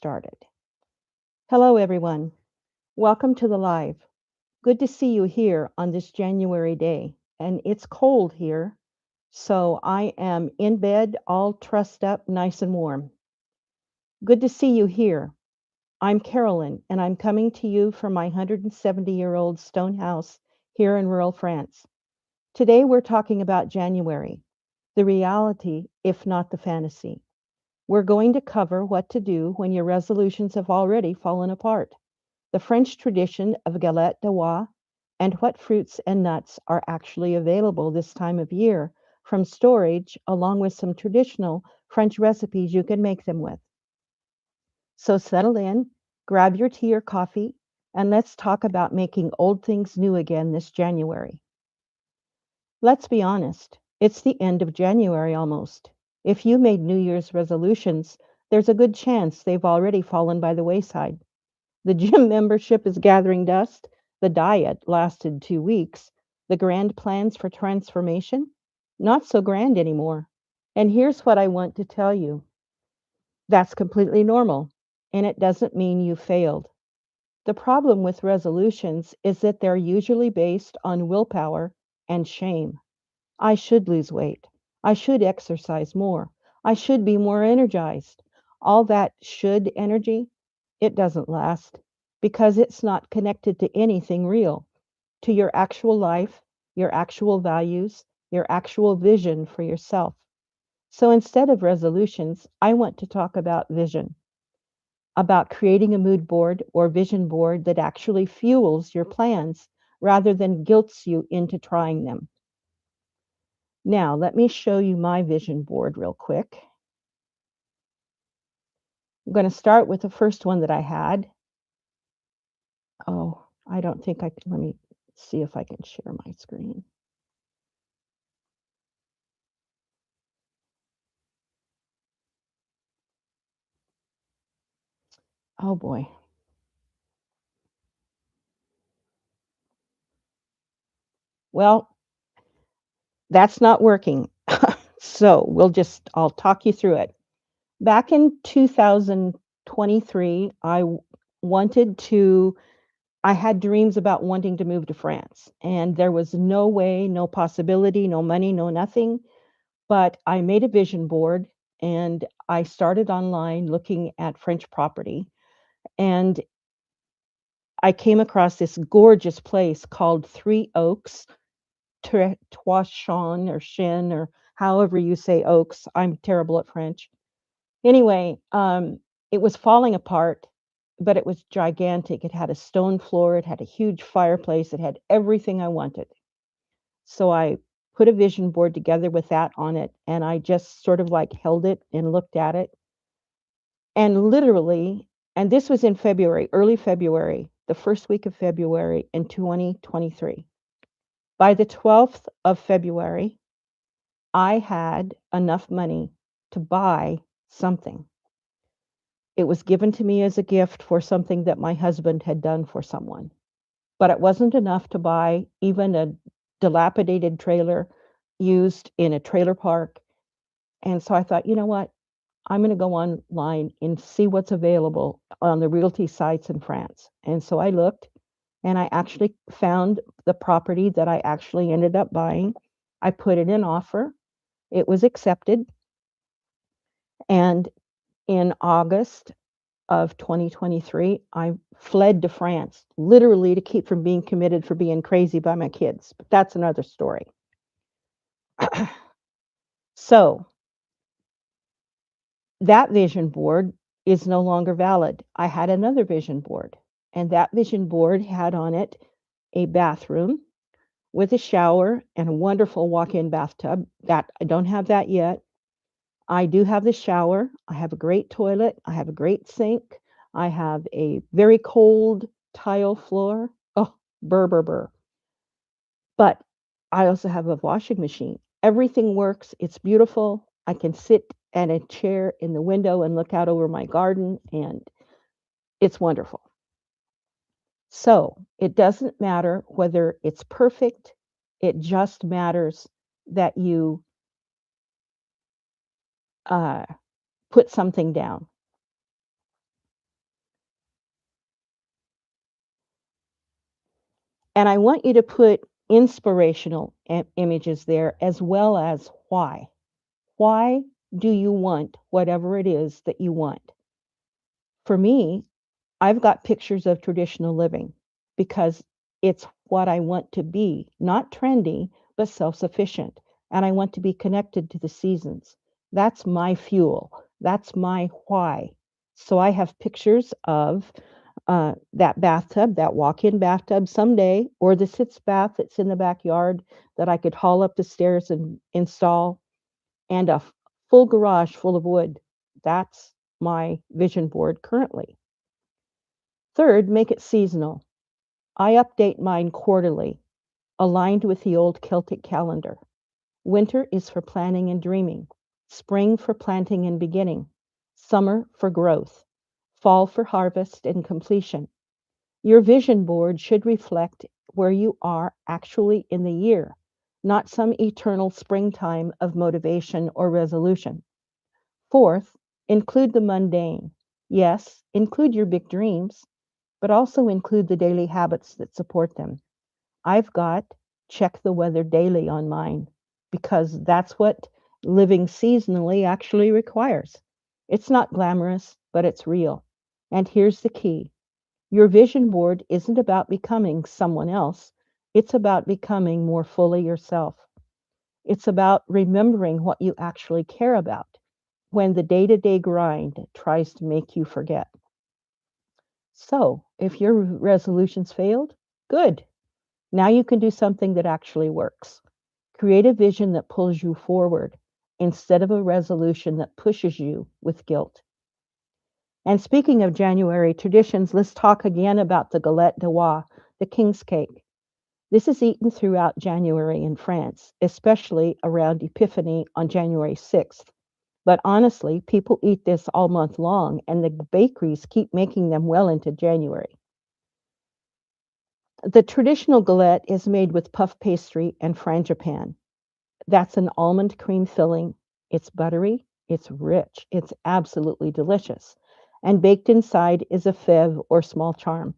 started. Hello, everyone. Welcome to the live. Good to see you here on this January day. And it's cold here, so I am in bed, all trussed up, nice and warm. Good to see you here. I'm Carolyn, and I'm coming to you from my 170-year-old stone house here in rural France. Today, we're talking about January, the reality, if not the fantasy. We're going to cover what to do when your resolutions have already fallen apart, the French tradition of Galette de Rois, and what fruits and nuts are actually available this time of year from storage, along with some traditional French recipes you can make them with. So settle in, grab your tea or coffee, and let's talk about making old things new again this January. Let's be honest, it's the end of January almost. If you made New Year's resolutions, there's a good chance they've already fallen by the wayside. The gym membership is gathering dust, the diet lasted 2 weeks, the grand plans for transformation, not so grand anymore. And here's what I want to tell you: that's completely normal, and it doesn't mean you failed. The problem with resolutions is that they're usually based on willpower and shame. I should lose weight. I should exercise more. I should be more energized. All that should energy, it doesn't last because it's not connected to anything real, to your actual life, your actual values, your actual vision for yourself. So instead of resolutions, I want to talk about vision, about creating a mood board or vision board that actually fuels your plans rather than guilts you into trying them. Now, let me show you my vision board real quick. I'm going to start with the first one that I had. Oh, I don't think I can. Let me see if I can share my screen. Oh boy. Well, that's not working. So I'll talk you through it. Back in 2023, wanted to, I had dreams about wanting to move to France, and there was no way, no possibility, no money, no nothing. But I made a vision board and I started online looking at French property. And I came across this gorgeous place called Three Oaks, Toishon or Shin, or however you say oaks. I'm terrible at French. Anyway, it was falling apart, but it was gigantic. It had a stone floor, it had a huge fireplace, it had everything I wanted. So I put a vision board together with that on it, and I just sort of like held it and looked at it. And literally, and this was in February, early February, the first week of February in 2023. By the 12th of February, I had enough money to buy something. It was given to me as a gift for something that my husband had done for someone, but it wasn't enough to buy even a dilapidated trailer used in a trailer park. And so I thought, you know what? I'm going to go online and see what's available on the realty sites in France. And so I looked and I actually found the property that I actually ended up buying. I put it in offer. It was accepted. And in August of 2023, I fled to France, literally to keep from being committed for being crazy by my kids. But that's another story. So that vision board is no longer valid. I had another vision board, and that vision board had on it a bathroom with a shower and a wonderful walk-in bathtub. That I don't have that yet. I do have the shower. I have a great toilet. I have a great sink. I have a very cold tile floor. Oh, burr, burr, burr. But I also have a washing machine. Everything works. It's beautiful. I can sit at a chair in the window and look out over my garden, and it's wonderful. So it doesn't matter whether it's perfect. It just matters that you uh, put something down. And I want you to put inspirational images there as well as why. Why do you want whatever it is that you want? For me, I've got pictures of traditional living because it's what I want to be, not trendy, but self sufficient. And I want to be connected to the seasons. That's my fuel. That's my why. So I have pictures of that bathtub, that walk in bathtub someday, or the sitz bath that's in the backyard that I could haul up the stairs and install, and a full garage full of wood. That's my vision board currently. Third, make it seasonal. I update mine quarterly, aligned with the old Celtic calendar. Winter is for planning and dreaming, spring for planting and beginning, summer for growth, fall for harvest and completion. Your vision board should reflect where you are actually in the year, not some eternal springtime of motivation or resolution. Fourth, include the mundane. Yes, include your big dreams, but also include the daily habits that support them. I've got check the weather daily on mine because that's what living seasonally actually requires. It's not glamorous, but it's real. And here's the key: your vision board isn't about becoming someone else, it's about becoming more fully yourself. It's about remembering what you actually care about when the day to day grind tries to make you forget. So, if your resolutions failed, good. Now you can do something that actually works. Create a vision that pulls you forward instead of a resolution that pushes you with guilt. And speaking of January traditions, let's talk again about the Galette de Roi, the king's cake. This is eaten throughout January in France, especially around Epiphany on January 6th. But honestly, people eat this all month long, and the bakeries keep making them well into January. The traditional galette is made with puff pastry and frangipan. That's an almond cream filling. It's buttery, it's rich, it's absolutely delicious. And baked inside is a fève or small charm.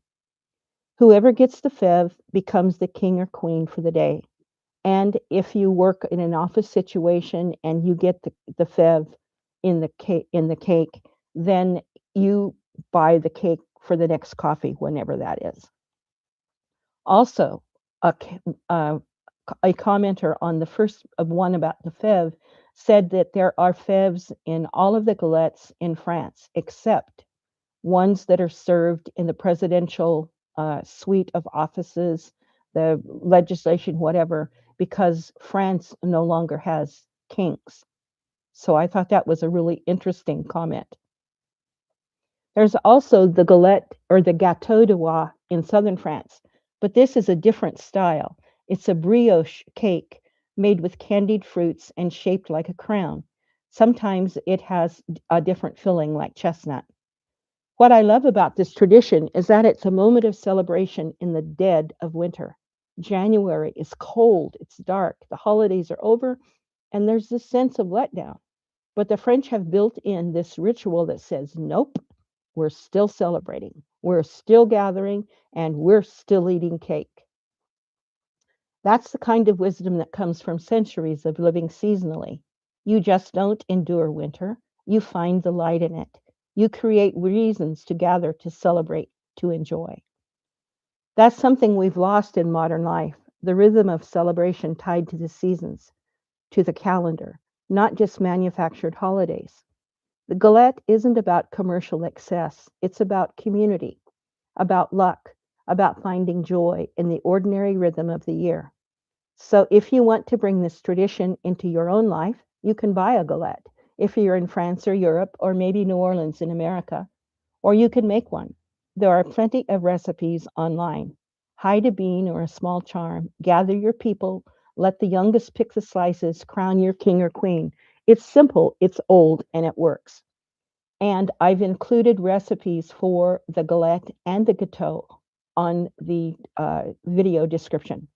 Whoever gets the fève becomes the king or queen for the day. And if you work in an office situation and you get the fève in the cake, then you buy the cake for the next coffee, whenever that is. Also, a, uh, a commenter on the first of one about the fève said that there are fèves in all of the galettes in France, except ones that are served in the presidential suite of offices, the legislation, whatever, because France no longer has kings. So I thought that was a really interesting comment. There's also the galette or the gâteau de Roi in southern France, but this is a different style. It's a brioche cake made with candied fruits and shaped like a crown. Sometimes it has a different filling like chestnut. What I love about this tradition is that it's a moment of celebration in the dead of winter. January is cold, it's dark, the holidays are over, and there's this sense of letdown. But the French have built in this ritual that says, nope, we're still celebrating, we're still gathering, and we're still eating cake. That's the kind of wisdom that comes from centuries of living seasonally. You just don't endure winter, you find the light in it. You create reasons to gather, to celebrate, to enjoy. That's something we've lost in modern life, the rhythm of celebration tied to the seasons, to the calendar, not just manufactured holidays. The Galette isn't about commercial excess, it's about community, about luck, about finding joy in the ordinary rhythm of the year. So if you want to bring this tradition into your own life, you can buy a galette if you're in France or Europe or maybe New Orleans in America, or you can make one. There are plenty of recipes online. Hide a bean or a small charm, gather your people, let the youngest pick the slices, crown your king or queen. It's simple, it's old, and it works. And I've included recipes for the galette and the gâteau on the video description.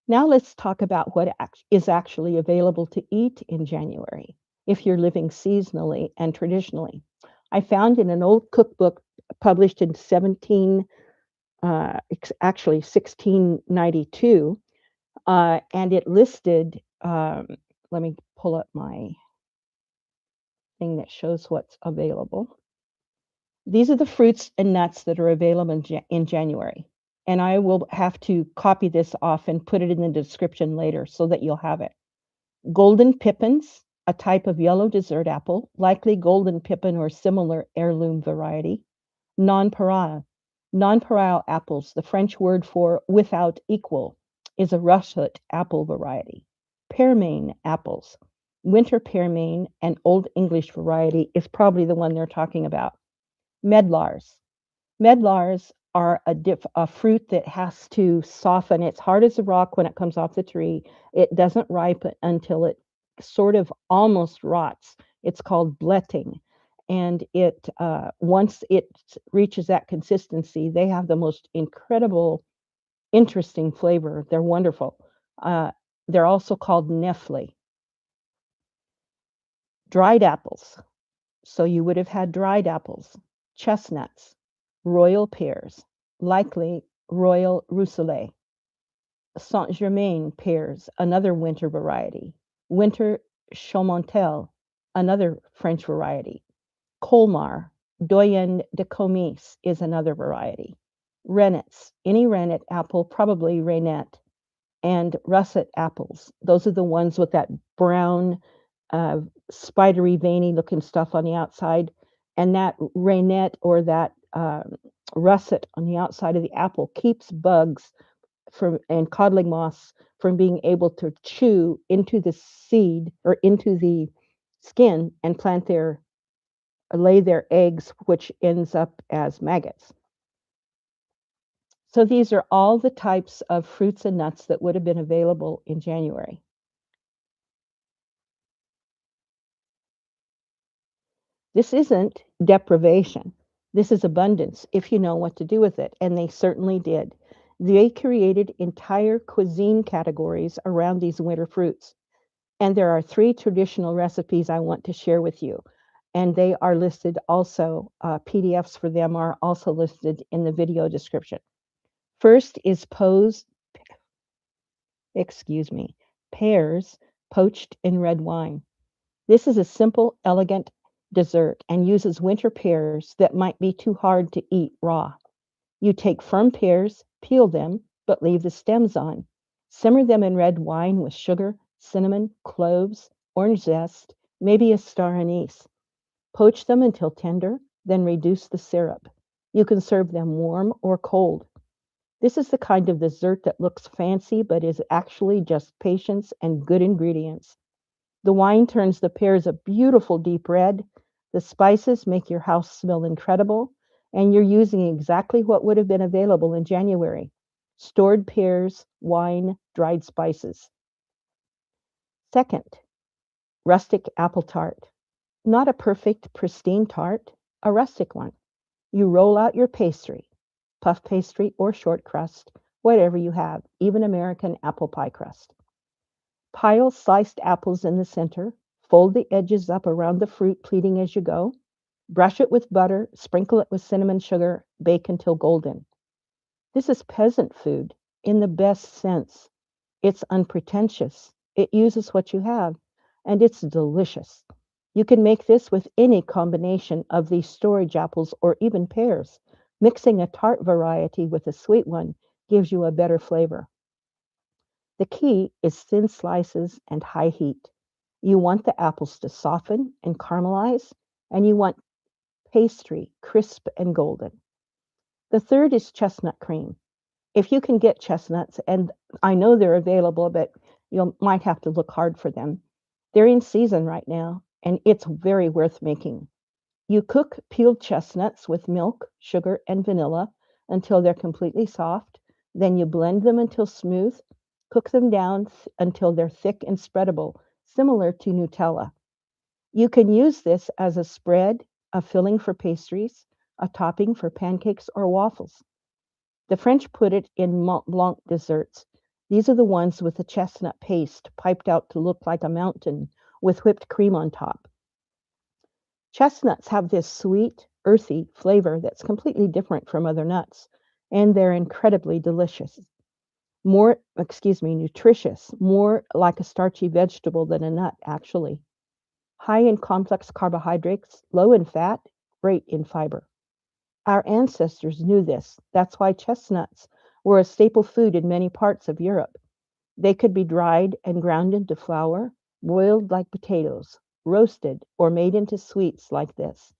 Now let's talk about what is actually available to eat in January if you're living seasonally and traditionally. I found in an old cookbook published in actually 1692, and it listed, let me pull up my thing that shows what's available. These are the fruits and nuts that are available in January. And I will have to copy this off and put it in the description later so that you'll have it. Golden pippins, a type of yellow dessert apple, likely golden pippin or similar heirloom variety. Nonpareil. Nonpareil apples, the French word for without equal, is a russet apple variety. Pearmain apples. Winter pearmain, an Old English variety, is probably the one they're talking about. Medlars. Medlars are a fruit that has to soften. It's hard as a rock when it comes off the tree. It doesn't ripen until it sort of almost rots. It's called bletting. And it once it reaches that consistency, they have the most incredible, interesting flavor. They're wonderful. Uh, they're also called nefli. Dried apples. So you would have had dried apples, chestnuts, royal pears, likely royal rousselet, Saint-Germain pears, another winter variety, winter Chaumontel, another French variety, Colmar, Doyen de Comis is another variety, rennets, any rennet apple, probably rennet, and russet apples. Those are the ones with that brown, spidery, veiny looking stuff on the outside. And that rennet or that russet on the outside of the apple keeps bugs from and codling moths from being able to chew into the seed or into the skin and plant their lay their eggs, which ends up as maggots. So these are all the types of fruits and nuts that would have been available in January. This isn't deprivation. This is abundance if you know what to do with it. And they certainly did. They created entire cuisine categories around these winter fruits. And there are 3 traditional recipes I want to share with you. And they are listed also, PDFs for them are also listed in the video description. First is Pears poached in red wine. This is a simple, elegant dessert and uses winter pears that might be too hard to eat raw. You take firm pears, peel them, but leave the stems on. Simmer them in red wine with sugar, cinnamon, cloves, orange zest, maybe a star anise. Poach them until tender, then reduce the syrup. You can serve them warm or cold. This is the kind of dessert that looks fancy but is actually just patience and good ingredients. The wine turns the pears a beautiful deep red. The spices make your house smell incredible, and you're using exactly what would have been available in January: stored pears, wine, dried spices. Second, rustic apple tart. Not a perfect, pristine tart, a rustic one. You roll out your pastry, puff pastry or short crust, whatever you have, even American apple pie crust. Pile sliced apples in the center, fold the edges up around the fruit, pleating as you go. Brush it with butter, sprinkle it with cinnamon sugar, bake until golden. This is peasant food in the best sense. It's unpretentious, it uses what you have, and it's delicious. You can make this with any combination of these storage apples or even pears. Mixing a tart variety with a sweet one gives you a better flavor. The key is thin slices and high heat. You want the apples to soften and caramelize, and you want pastry crisp and golden. The third is chestnut cream. If you can get chestnuts, and I know they're available, but you might have to look hard for them. They're in season right now, and it's very worth making. You cook peeled chestnuts with milk, sugar, and vanilla until they're completely soft. Then you blend them until smooth. Cook them down until they're thick and spreadable, similar to Nutella. You can use this as a spread, a filling for pastries, a topping for pancakes or waffles. The French put it in Mont Blanc desserts. These are the ones with the chestnut paste piped out to look like a mountain with whipped cream on top. Chestnuts have this sweet, earthy flavor that's completely different from other nuts. and they're incredibly delicious. Nutritious, more like a starchy vegetable than a nut, actually. High in complex carbohydrates, low in fat, great in fiber. Our ancestors knew this. That's why chestnuts were a staple food in many parts of Europe. They could be dried and ground into flour, boiled like potatoes, roasted, or made into sweets like this.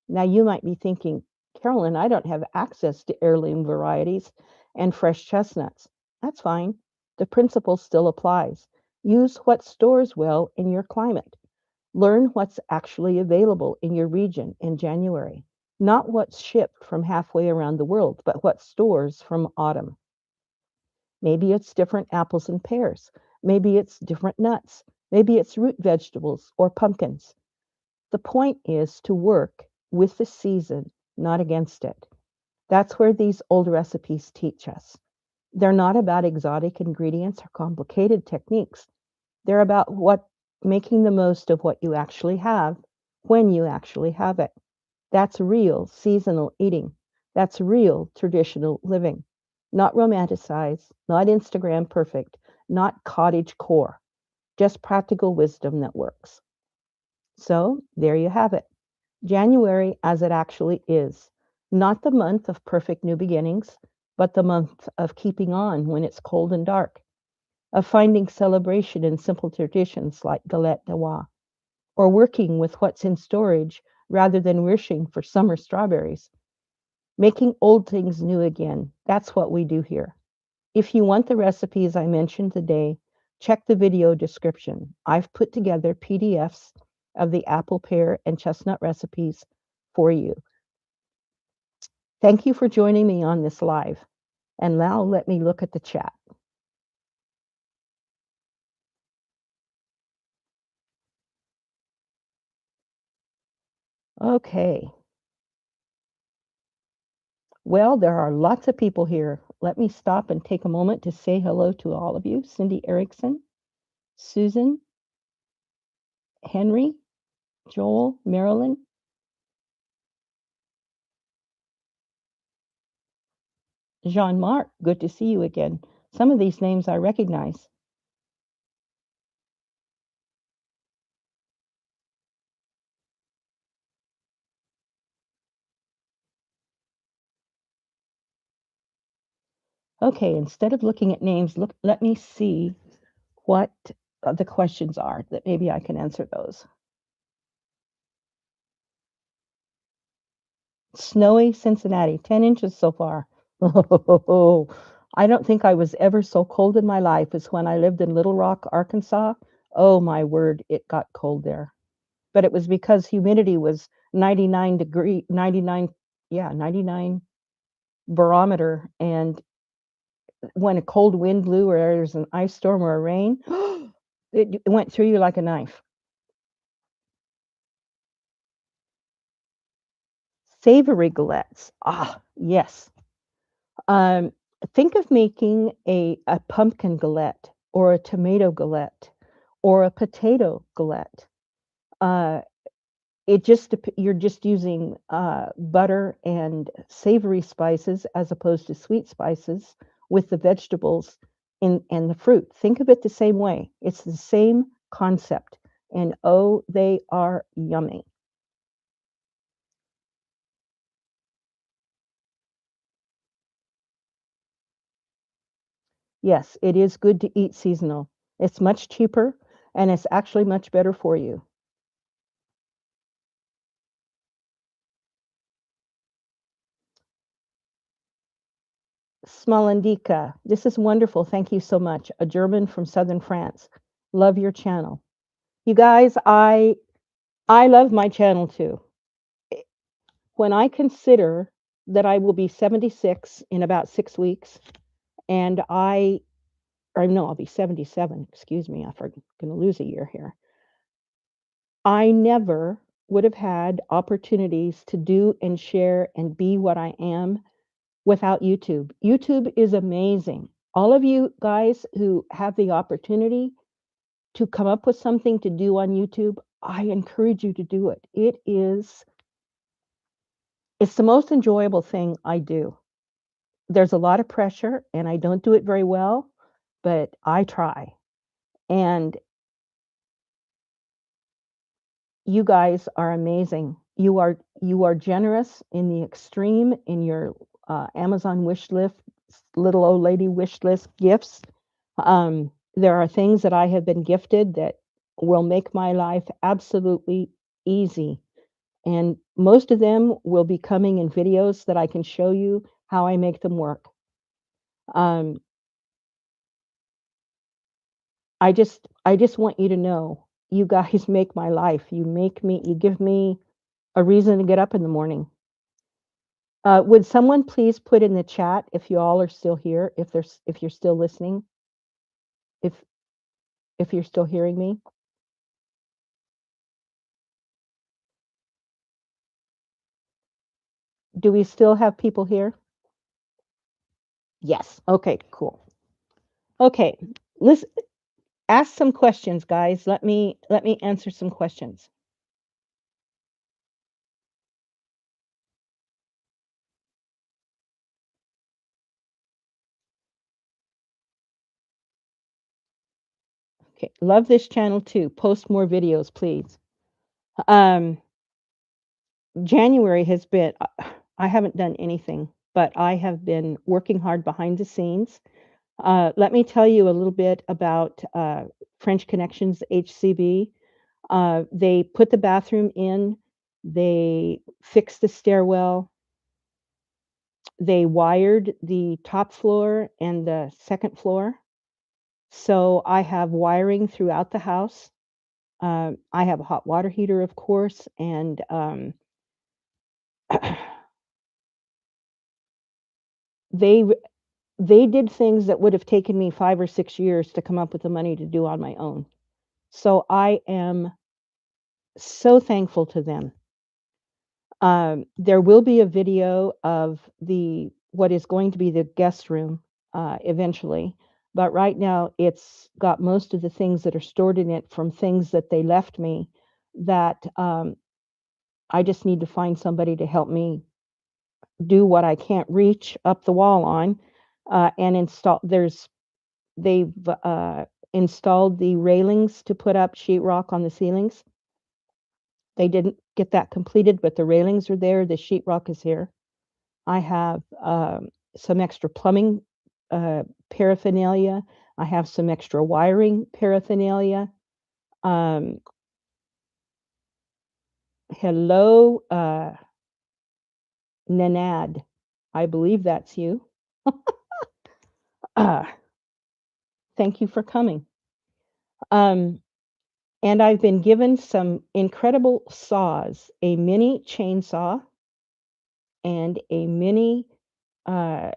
Now you might be thinking, Carolyn, I don't have access to heirloom varieties and fresh chestnuts. That's fine. The principle still applies. Use what stores well in your climate. Learn what's actually available in your region in January, not what's shipped from halfway around the world, but what stores from autumn. Maybe it's different apples and pears. Maybe it's different nuts. Maybe it's root vegetables or pumpkins. The point is to work with the season, not against it. That's where these old recipes teach us. They're not about exotic ingredients or complicated techniques. They're about what making the most of what you actually have when you actually have it. That's real seasonal eating. That's real traditional living. Not romanticized, not Instagram perfect, not cottage core, just practical wisdom that works. So there you have it. January as it actually is. Not the month of perfect new beginnings, but the month of keeping on when it's cold and dark, of finding celebration in simple traditions like Galette de Rois, or working with what's in storage rather than wishing for summer strawberries. Making old things new again. That's what we do here. If you want the recipes I mentioned today, check the video description. I've put together PDFs of the apple, pear, and chestnut recipes for you. Thank you for joining me on this live. And now let me look at the chat. Okay. Well, there are lots of people here. Let me stop and take a moment to say hello to all of you. Cindy Erickson, Susan, Henry, Joel, Marilyn, Jean-Marc, good to see you again. Some of these names I recognize. Okay, instead of looking at names, let me see what the questions are that maybe I can answer those. Snowy Cincinnati, 10 inches so far. Oh, I don't think I was ever so cold in my life as when I lived in Little Rock, Arkansas. Oh my word, it got cold there. But it was because humidity was 99 barometer. And when a cold wind blew or there's an ice storm or a rain, it went through you like a knife. Savory galettes. Ah, yes. Um, think of making a pumpkin galette or a tomato galette or a potato galette. Uh, you're just using butter and savory spices as opposed to sweet spices with the vegetables and the fruit. Think of it the same way. It's the same concept. And oh, they are yummy. Yes, it is good to eat seasonal. It's much cheaper and it's actually much better for you. Smolendika, this is wonderful. Thank you so much. A German from southern France. Love your channel. You guys, I love my channel too. When I consider that I will be 76 in about 6 weeks, and or no, I'll be 77. Excuse me, I'm going to lose a year here. I never would have had opportunities to do and share and be what I am without YouTube. YouTube is amazing. All of you guys who have the opportunity to come up with something to do on YouTube, I encourage you to do it. It's the most enjoyable thing I do. there's a lot of pressure and I don't do it very well, but I try. And you guys are amazing. You are generous in the extreme in your Amazon wish list, little old lady wish list gifts. There are things that I have been gifted that will make my life absolutely easy. And most of them will be coming in videos that I can show you how I make them work. Um, I just want you to know, you guys make my life. You give me a reason to get up in the morning. Would someone please put in the chat if you all are still here, if you're still listening, if if you're still hearing me? Do we still have people here? Yes. Okay, cool. Okay. Let's ask some questions, guys. Let me answer some questions. Okay. Love this channel too. Post more videos, please. Um, January has been I haven't done anything, but I have been working hard behind the scenes. Let me tell you a little bit about French Connections HCB. They put the bathroom in, they fixed the stairwell, they wired the top floor and the second floor. So I have wiring throughout the house. I have a hot water heater, of course, and they they did things that would have taken me 5 or 6 years to come up with the money to do on my own. So I am so thankful to them. There will be a video of the what is going to be the guest room eventually, but right now it's got most of the things that are stored in it from things that they left me that I just need to find somebody to help me do what I can't reach up the wall on and install. They've installed the railings to put up sheetrock on the ceilings. They didn't get that completed, but the railings are there. The sheetrock is here. I have some extra plumbing paraphernalia. I have some extra wiring paraphernalia. Um, Hello, Nanad. I believe that's you. Uh, Thank you for coming. Um, and I've been given some incredible saws, a mini chainsaw and a mini uh,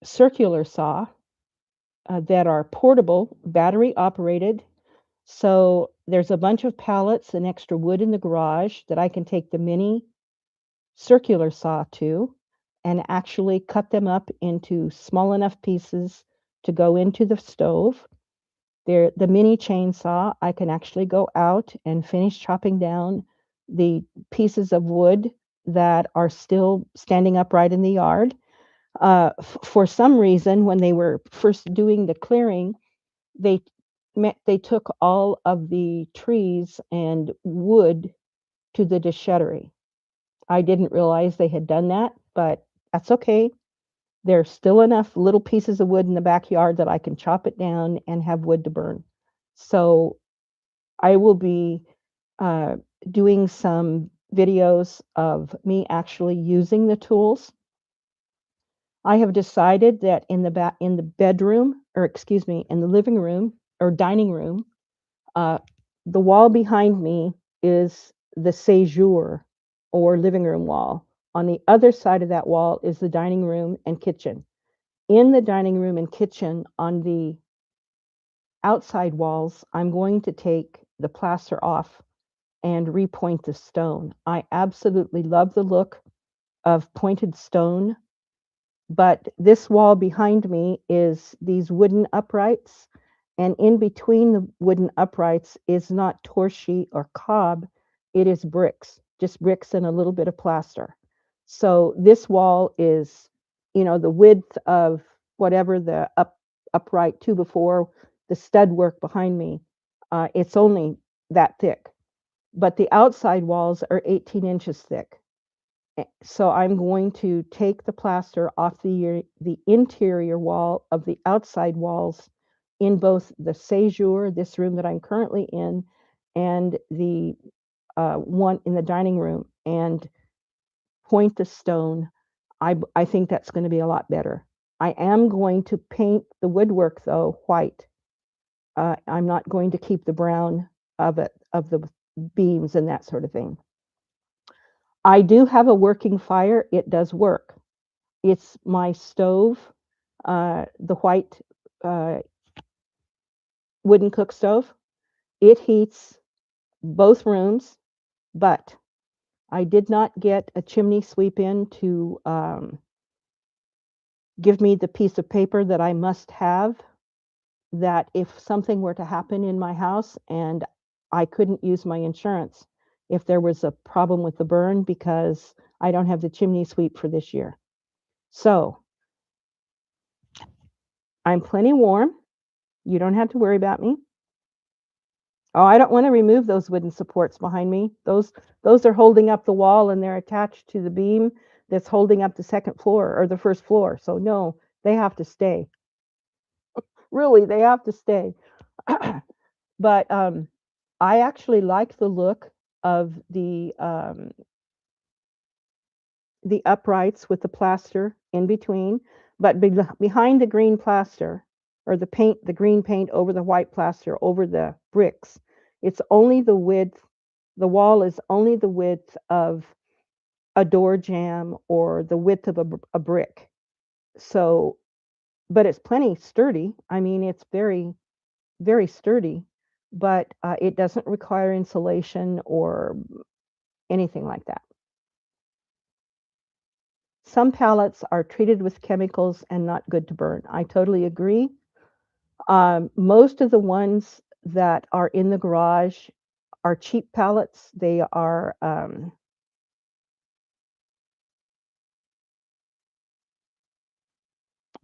circular saw that are portable, battery operated. So there's a bunch of pallets and extra wood in the garage that I can take the mini circular saw to and actually cut them up into small enough pieces to go into the stove. There, the mini chainsaw, I can actually go out and finish chopping down the pieces of wood that are still standing upright in the yard. For some reason, when they were first doing the clearing, they they took all of the trees and wood to the déchetterie. I didn't realize they had done that, but that's okay. There's still enough little pieces of wood in the backyard that I can chop it down and have wood to burn. So I will be uh, doing some videos of me actually using the tools. I have decided that in the bedroom, or excuse me, in the living room or dining room, uh, the wall behind me is the séjour or living room wall. On the other side of that wall is the dining room and kitchen. In the dining room and kitchen, on the outside walls, I'm going to take the plaster off and repoint the stone. I absolutely love the look of pointed stone, but this wall behind me is these wooden uprights, and in between the wooden uprights is not torchie or cob, it is bricks, just bricks and a little bit of plaster. So this wall is the width of whatever the upright 2x4, the stud work behind me, it's only that thick. But the outside walls are 18 inches thick. So I'm going to take the plaster off the interior wall of the outside walls in both the séjour, this room that I'm currently in, and the one in the dining room, and point the stone. I think that's going to be a lot better. I am going to paint the woodwork, though, white. I'm not going to keep the brown of the beams and that sort of thing. I do have a working fire. It does work. It's my stove, the white wooden cook stove. It heats both rooms, but I did not get a chimney sweep in to give me the piece of paper that I must have, that if something were to happen in my house and I couldn't use my insurance if there was a problem with the burn, because I don't have the chimney sweep for this year. So I'm plenty warm. You don't have to worry about me. Oh, I don't want to remove those wooden supports behind me. Those are holding up the wall, and they're attached to the beam that's holding up the second floor or the first floor. So no, they have to stay. Really, they have to stay. But I actually like the look of the uprights with the plaster in between, but behind the green plaster, or the green paint over the white plaster over the bricks, it's only the width. The wall is only the width of a door jamb or the width of a brick. So, but it's plenty sturdy. I mean, it's very, very sturdy, but it doesn't require insulation or anything like that. Some pallets are treated with chemicals and not good to burn. I totally agree. Most of the ones that are in the garage are cheap pallets. They are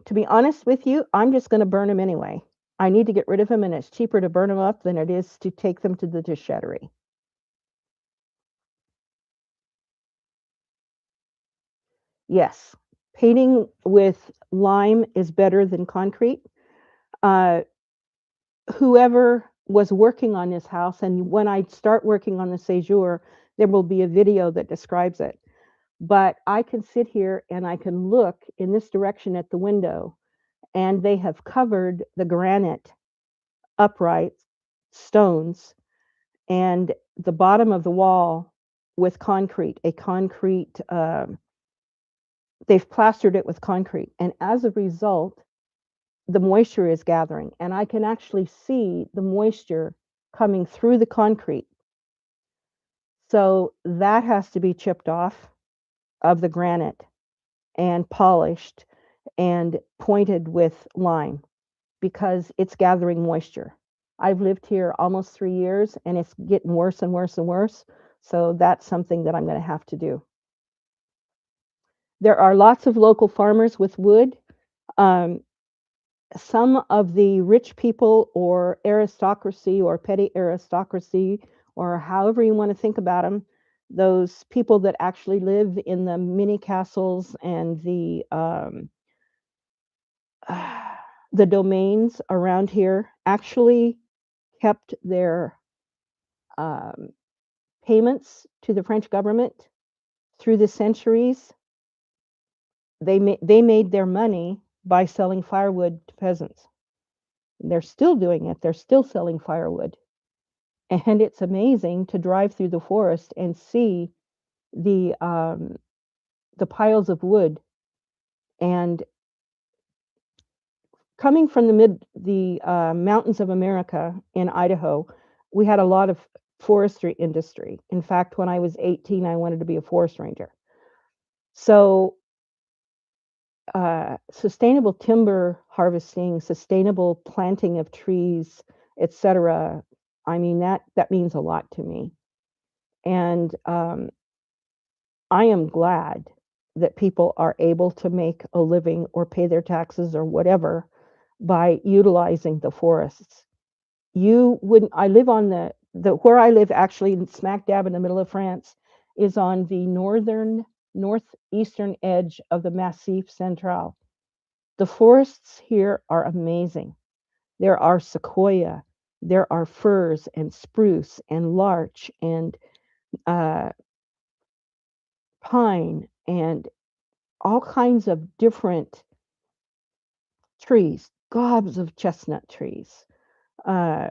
to be honest with you, I'm just going to burn them anyway. I need to get rid of them, and it's cheaper to burn them up than it is to take them to the déchetterie. Yes, painting with lime is better than concrete. Uh, Whoever was working on this house, and when I start working on the séjour, there will be a video that describes it. But I can sit here and I can look in this direction at the window, and they have covered the granite upright stones and the bottom of the wall with concrete, they've plastered it with concrete. And as a result, the moisture is gathering, and I can actually see the moisture coming through the concrete. So that has to be chipped off of the granite and polished and pointed with lime, because it's gathering moisture. I've lived here almost 3 years, and it's getting worse and worse and worse. So that's something that I'm going to have to do. There are lots of local farmers with wood. Um, some of the rich people or aristocracy or petty aristocracy, or however you want to think about them, those people that actually live in the mini castles and the domains around here, actually kept their payments to the French government through the centuries. They made their money by selling firewood to peasants. They're still doing it. They're still selling firewood. And it's amazing to drive through the forest and see the piles of wood. And coming from the mountains of America in Idaho, we had a lot of forestry industry. In fact, when I was 18, I wanted to be a forest ranger. So sustainable timber harvesting, sustainable planting of trees, etc. I mean, that means a lot to me. And I am glad that people are able to make a living or pay their taxes or whatever by utilizing the forests. You wouldn't I live on the where I live actually smack dab in the middle of France is on the northeastern edge of the Massif Central. The forests here are amazing. There are sequoia, there are firs and spruce and larch and uh, pine and all kinds of different trees, gobs of chestnut trees, uh,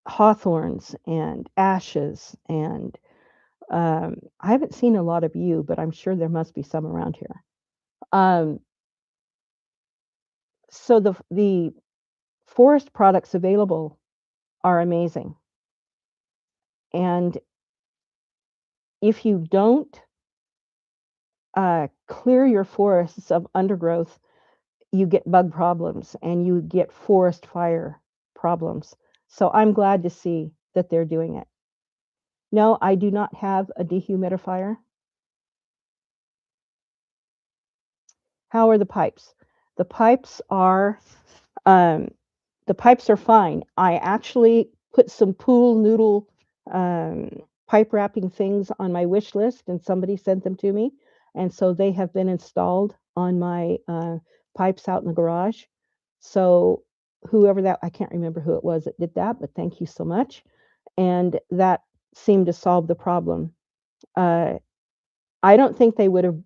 hawthorns and ashes. And I haven't seen a lot of yew, but I'm sure there must be some around here. Um, so the forest products available are amazing. And if you don't clear your forests of undergrowth, you get bug problems and you get forest fire problems. So I'm glad to see that they're doing it. No, I do not have a dehumidifier. How are the pipes? The pipes are um, the pipes are fine. I actually put some pool noodle um, pipe wrapping things on my wish list, and somebody sent them to me, and so they have been installed on my pipes out in the garage. So whoever that I can't remember who it was that did that, but thank you so much. And that seemed to solve the problem. Uh, I don't think they would have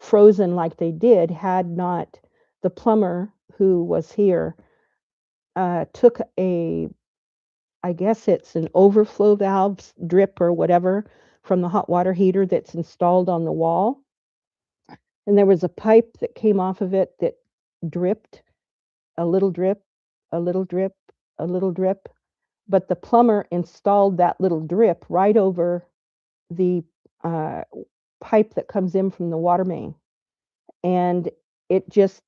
frozen like they did had not the plumber who was here took a, I guess it's an overflow valve drip or whatever from the hot water heater that's installed on the wall. And there was a pipe that came off of it that dripped, a little drip, a little drip, a little drip. But the plumber installed that little drip right over the uh, pipe that comes in from the water main. And it just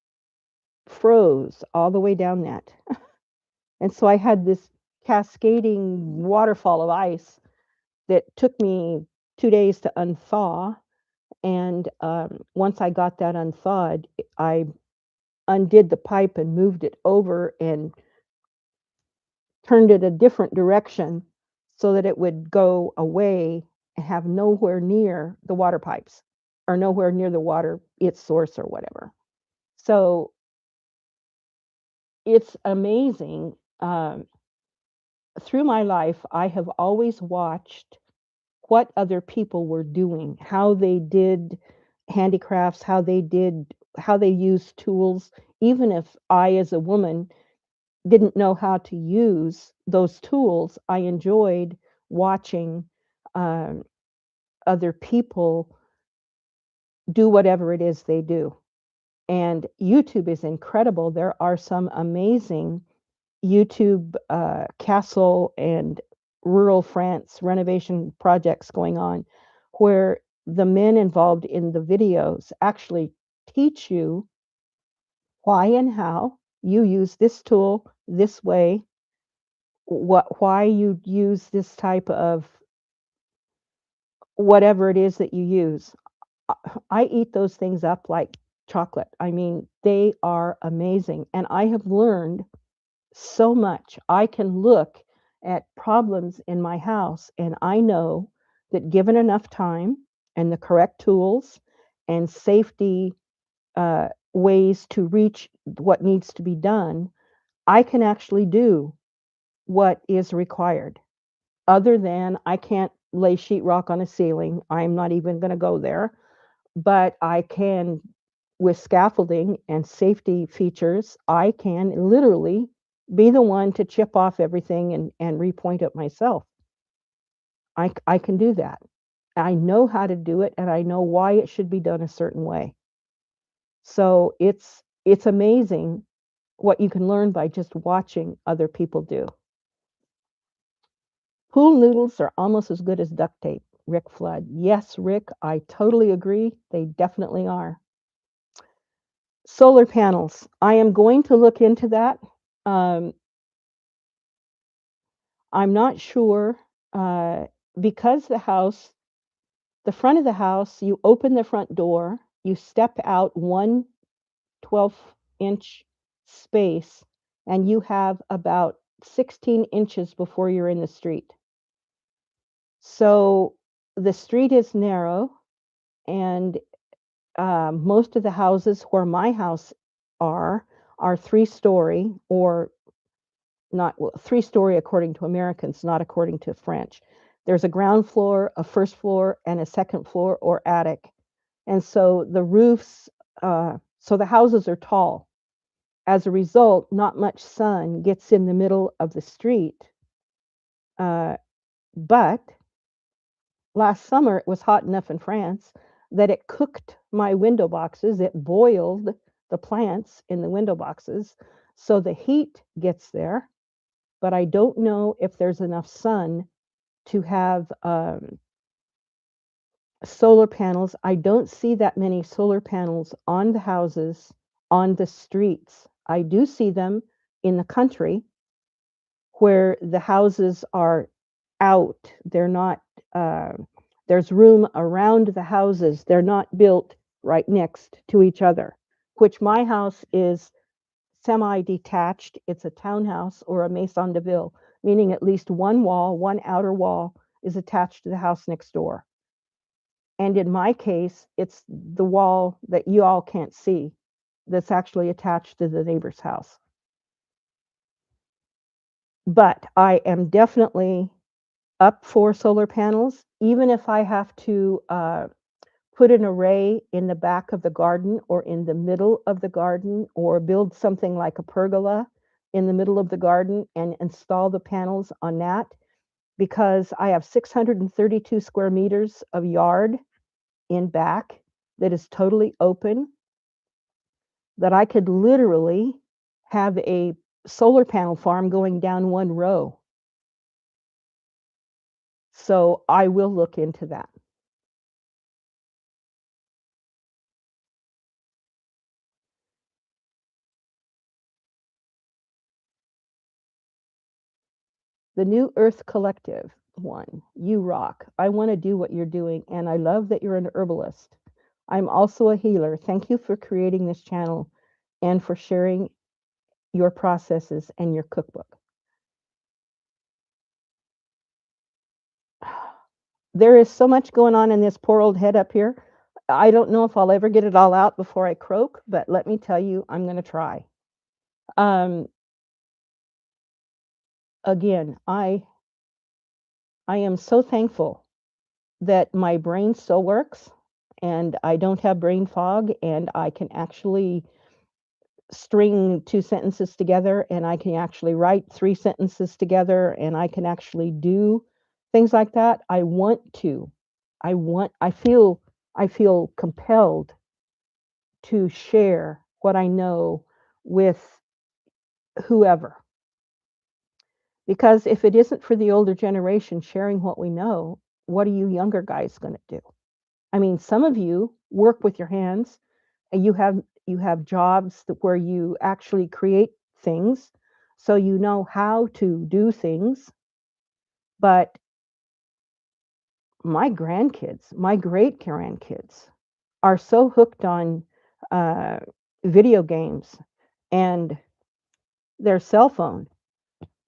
froze all the way down that. And so I had this cascading waterfall of ice that took me 2 days to unthaw. And once I got that unthawed, I undid the pipe and moved it over and turned it a different direction so that it would go away and have nowhere near the water pipes or nowhere near the water, its source or whatever. So it's amazing. Through my life, I have always watched what other people were doing, how they did handicrafts, how they used tools. Even if I, as a woman, didn't know how to use those tools, I enjoyed watching um, other people do whatever it is they do. And YouTube is incredible. There are some amazing YouTube castle and rural France renovation projects going on where the men involved in the videos actually teach you why and how you use this tool this way, why you use this type of whatever it is that you use. I eat those things up like chocolate. I mean, they are amazing. And I have learned so much. I can look at problems in my house and I know that given enough time and the correct tools and safety ways to reach what needs to be done, I can actually do what is required. Other than I can't lay sheetrock on a ceiling, I'm not even going to go there, but I can, with scaffolding and safety features, I can literally be the one to chip off everything and repoint it myself. I can do that. I know how to do it and I know why it should be done a certain way. So it's amazing what you can learn by just watching other people do. Pool noodles are almost as good as duct tape, Rick Flood. Yes, Rick, I totally agree. They definitely are. Solar panels. I am going to look into that. Um, I'm not sure because the the front of the house, you open the front door, you step out one 12-inch space, and you have about 16 inches before you're in the street. So the street is narrow, and most of the houses where my house are 3-story, or not, well, 3-story according to Americans, not according to French. There's a ground floor, a first floor, and a second floor or attic. And so the roofs, so the houses are tall. As a result, not much sun gets in the middle of the street. But last summer, it was hot enough in France that it cooked my window boxes. It boiled the plants in the window boxes. So the heat gets there, but I don't know if there's enough sun to have solar panels. I don't see that many solar panels on the houses, on the streets. I do see them in the country where the houses are out. They're not, there's room around the houses. They're not built right next to each other, which my house is semi-detached. It's a townhouse or a maison de ville, meaning at least one wall, one outer wall is attached to the house next door. And in my case, it's the wall that you all can't see that's actually attached to the neighbor's house. But I am definitely up for solar panels, even if I have to put an array in the back of the garden or in the middle of the garden, or build something like a pergola in the middle of the garden and install the panels on that, because I have 632 square meters of yard in back that is totally open, that I could literally have a solar panel farm going down one row. So I will look into that. The New Earth Collective one, you rock. I want to do what you're doing, and I love that you're an herbalist. I'm also a healer. Thank you for creating this channel and for sharing your processes and your cookbook. There is so much going on in this poor old head up here. I don't know if I'll ever get it all out before I croak, but let me tell you, I'm going to try. Again, I am so thankful that my brain still works and I don't have brain fog, and I can actually string 2 sentences together, and I can actually write 3 sentences together, and I can actually do things like that. I want to. I feel compelled to share what I know with whoever. Because if it isn't for the older generation sharing what we know, what are you younger guys going to do? I mean, some of you work with your hands, and you have jobs where you actually create things, so you know how to do things. But my grandkids, my great grandkids, are so hooked on uh, video games and their cell phone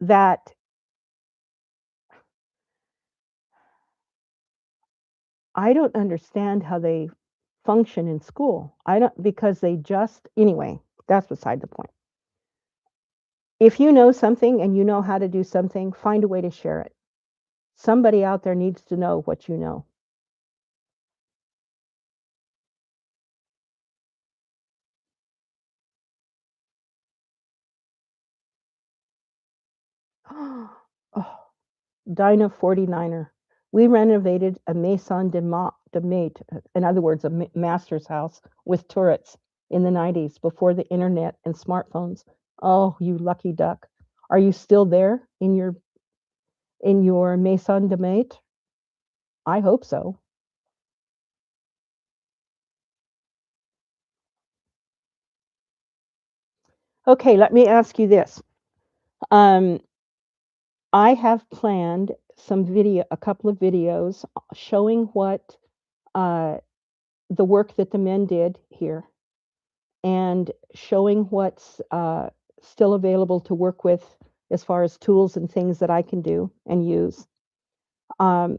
that I don't understand how they function in school. I don't, because they just, anyway, that's beside the point. If you know something and you know how to do something, find a way to share it. Somebody out there needs to know what you know. Oh, Dinah 49er. We renovated a maison de mate, in other words, a master's house with turrets in the 90s before the internet and smartphones. Oh, you lucky duck. Are you still there in your maison de mate? I hope so. Okay, let me ask you this. Um, I have planned a couple of videos showing what the work that the men did here and showing what's still available to work with as far as tools and things that I can do and use. Um,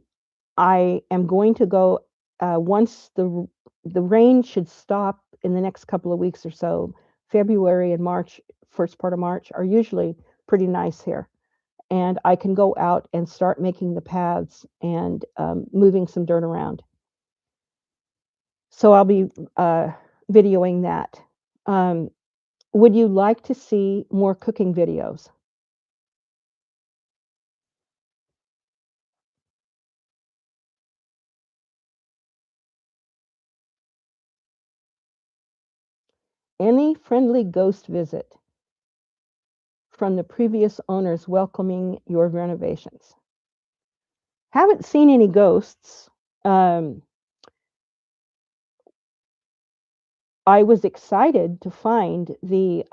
I am going to go once the rain should stop in the next couple of weeks or so. February and March, first part of March, are usually pretty nice here, and I can go out and start making the paths and moving some dirt around. So I'll be videoing that. Um, would you like to see more cooking videos? Any friendly ghost visit from the previous owners welcoming your renovations? Haven't seen any ghosts. Um, I was excited to find the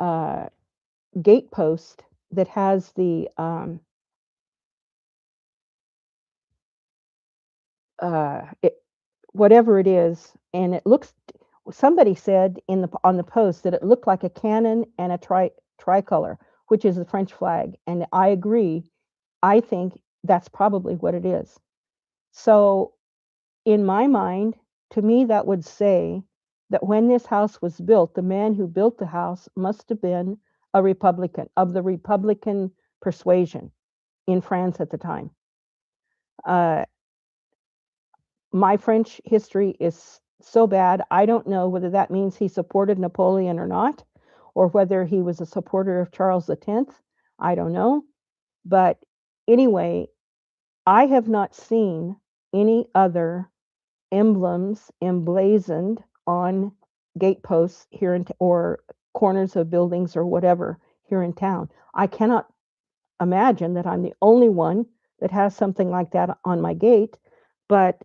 gate post that has the it, whatever it is, and it looks. Somebody said in the on the post that it looked like a cannon and a tricolor, which is the French flag, and I agree. I think that's probably what it is. So, in my mind, to me, that would say that when this house was built, the man who built the house must have been a Republican of the Republican persuasion in France at the time. Uh, my French history is so bad, I don't know whether that means he supported Napoleon or not, or whether he was a supporter of Charles X. I don't know. But anyway, I have not seen any other emblems emblazoned on gateposts here or corners of buildings or whatever here in town. I cannot imagine that I'm the only one that has something like that on my gate, but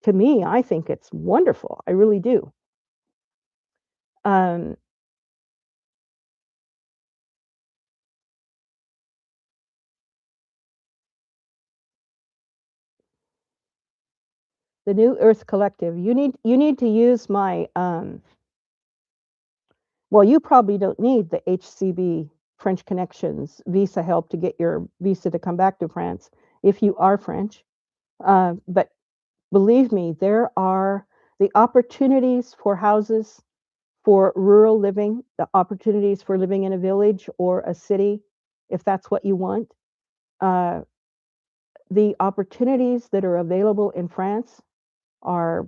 to me, I think it's wonderful. I really do. Um, the New Earth Collective. You need to use my well, you probably don't need the HCB French Connections visa help to get your visa to come back to France if you are French. But believe me, there are the opportunities for houses for rural living, the opportunities for living in a village or a city, if that's what you want. Uh, the opportunities that are available in France are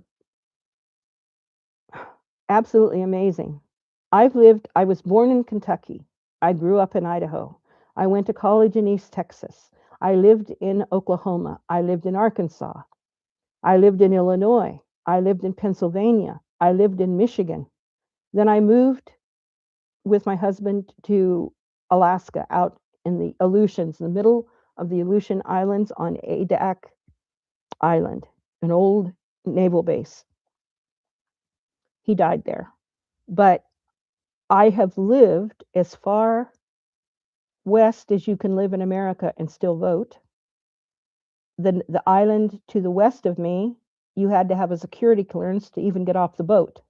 absolutely amazing. I was born in Kentucky. I grew up in Idaho. I went to college in East Texas. I lived in Oklahoma. I lived in Arkansas. I lived in Illinois. I lived in Pennsylvania. I lived in Michigan. Then I moved with my husband to Alaska, out in the Aleutians, in the middle of the Aleutian Islands on Adak Island, an old naval base. He died there. But I have lived as far west as you can live in America and still vote. The island to the west of me, you had to have a security clearance to even get off the boat.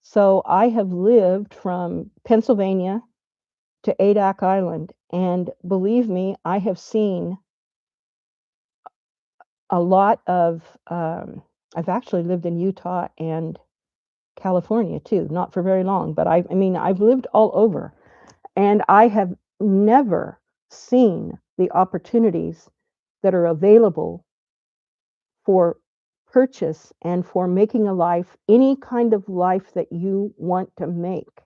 So I have lived from Pennsylvania to Adak Island, and believe me, I have seen a lot of. I've actually lived in Utah and California too, not for very long, but I mean, I've lived all over, and I have never seen the opportunities that are available for purchase and for making a life, any kind of life that you want to make,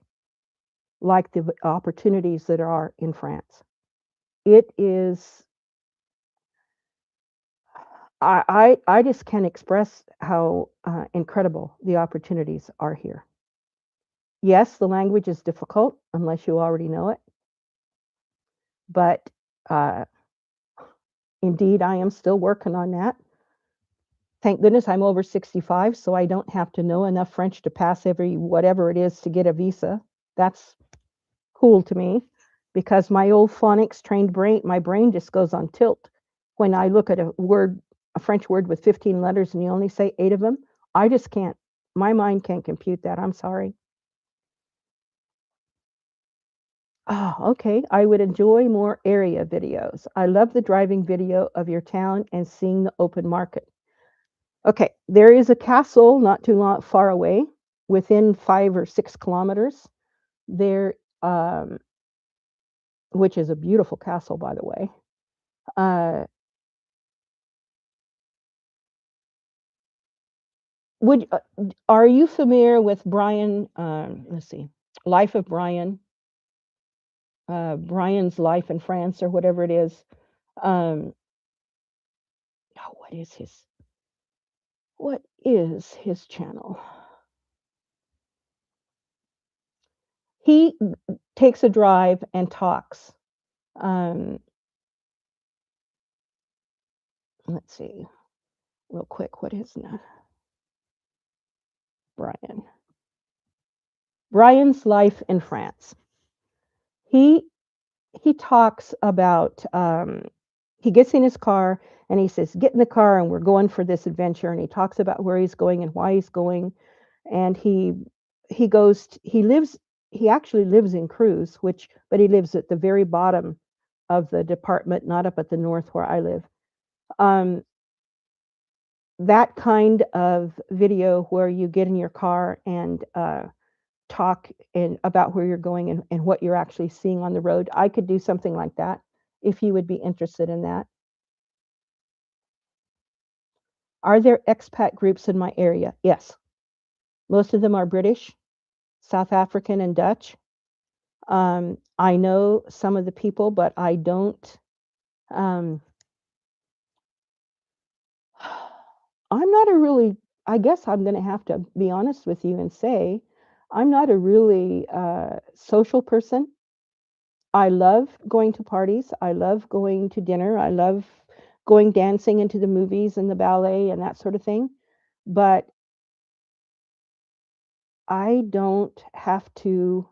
like the opportunities that are in France. It is, I just can't express how incredible the opportunities are here. Yes, the language is difficult unless you already know it, but uh, indeed, I am still working on that. Thank goodness I'm over 65, so I don't have to know enough French to pass every whatever it is to get a visa. That's cool to me because my old phonics trained brain, my brain just goes on tilt when I look at a word, a French word with 15 letters, and you only say 8 of them. I just can't my mind can't compute that, I'm sorry. Oh, okay. I would enjoy more area videos. I love the driving video of your town and seeing the open market. Okay, there is a castle not too long far away, within 5 or 6 kilometers. There, which is a beautiful castle, by the way. Uh, would are you familiar with Brian? Let's see, Life of Brian, Brian's Life in France, or whatever it is. Oh, what is his channel? He takes a drive and talks. Um, let's see, real quick. What is that? Brian? Brian's Life in France. He he talks about he gets in his car and he says, "Get in the car and we're going for this adventure." And he talks about where he's going and why he's going. And he goes he lives he actually lives in Cruz, which but he lives at the very bottom of the department, not up at the north where I live. Um, that kind of video where you get in your car and talk and about where you're going and what you're actually seeing on the road. I could do something like that if you would be interested in that. Are there expat groups in my area? Yes. Most of them are British, South African, and Dutch. I know some of the people, but I don't. Um, I'm not a really, I guess I'm going to have to be honest with you and say, I'm not a really social person. I love going to parties. I love going to dinner. I love going dancing into the movies and the ballet and that sort of thing. But I don't have to,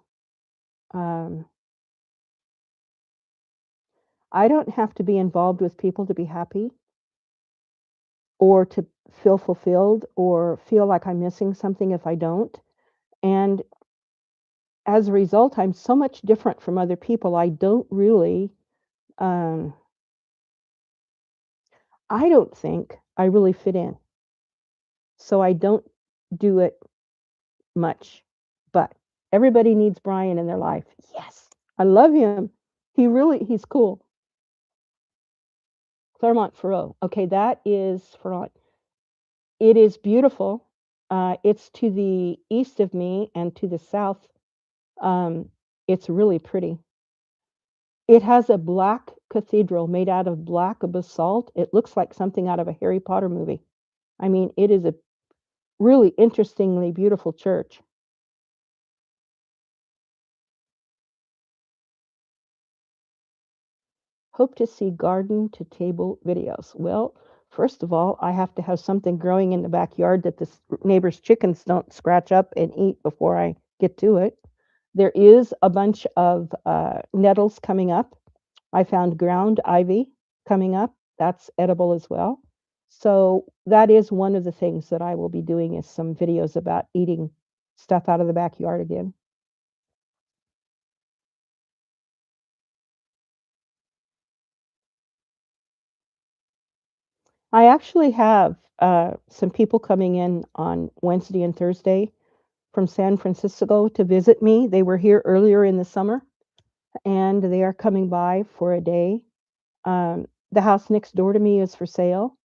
um, I don't have to be involved with people to be happy or to feel fulfilled or feel like I'm missing something if I don't. And as a result, I'm so much different from other people. Um, I don't think I really fit in. So I don't do it much, but everybody needs Brian in their life. Yes, I love him. He's cool. Clermont-Ferrand. Okay, that is Ferrand. It is beautiful. It's to the east of me and to the south. Um, it's really pretty. It has a black cathedral made out of black basalt. It looks like something out of a Harry Potter movie. I mean, it is a really interestingly beautiful church. Hope to see garden to table videos. Well, first of all, I have to have something growing in the backyard that the neighbor's chickens don't scratch up and eat before I get to it. There is a bunch of nettles coming up. I found ground ivy coming up. That's edible as well. So that is one of the things that I will be doing is some videos about eating stuff out of the backyard again. I actually have some people coming in on Wednesday and Thursday from San Francisco to visit me. They were here earlier in the summer and they are coming by for a day. The house next door to me is for sale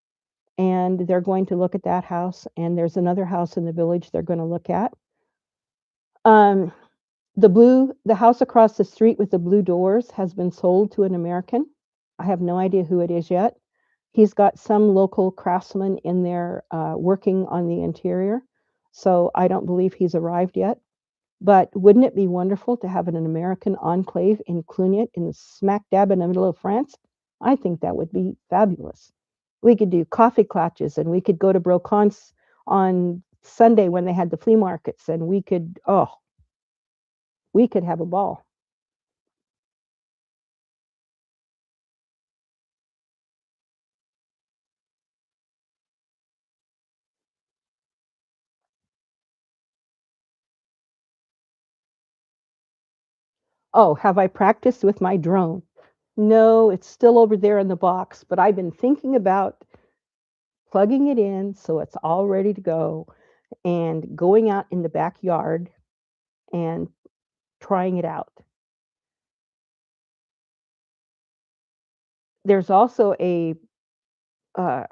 and they're going to look at that house. And there's another house in the village they're going to look at. Um, the house across the street with the blue doors has been sold to an American. I have no idea who it is yet. He's got some local craftsman in there working on the interior. So I don't believe he's arrived yet. But wouldn't it be wonderful to have an American enclave in Clugnet in the smack dab in the middle of France? I think that would be fabulous. We could do coffee clutches and we could go to Brocant's on Sunday when they had the flea markets and we could have a ball. Oh, have I practiced with my drone? No, it's still over there in the box, but I've been thinking about plugging it in so it's all ready to go and going out in the backyard and trying it out. There's also uh,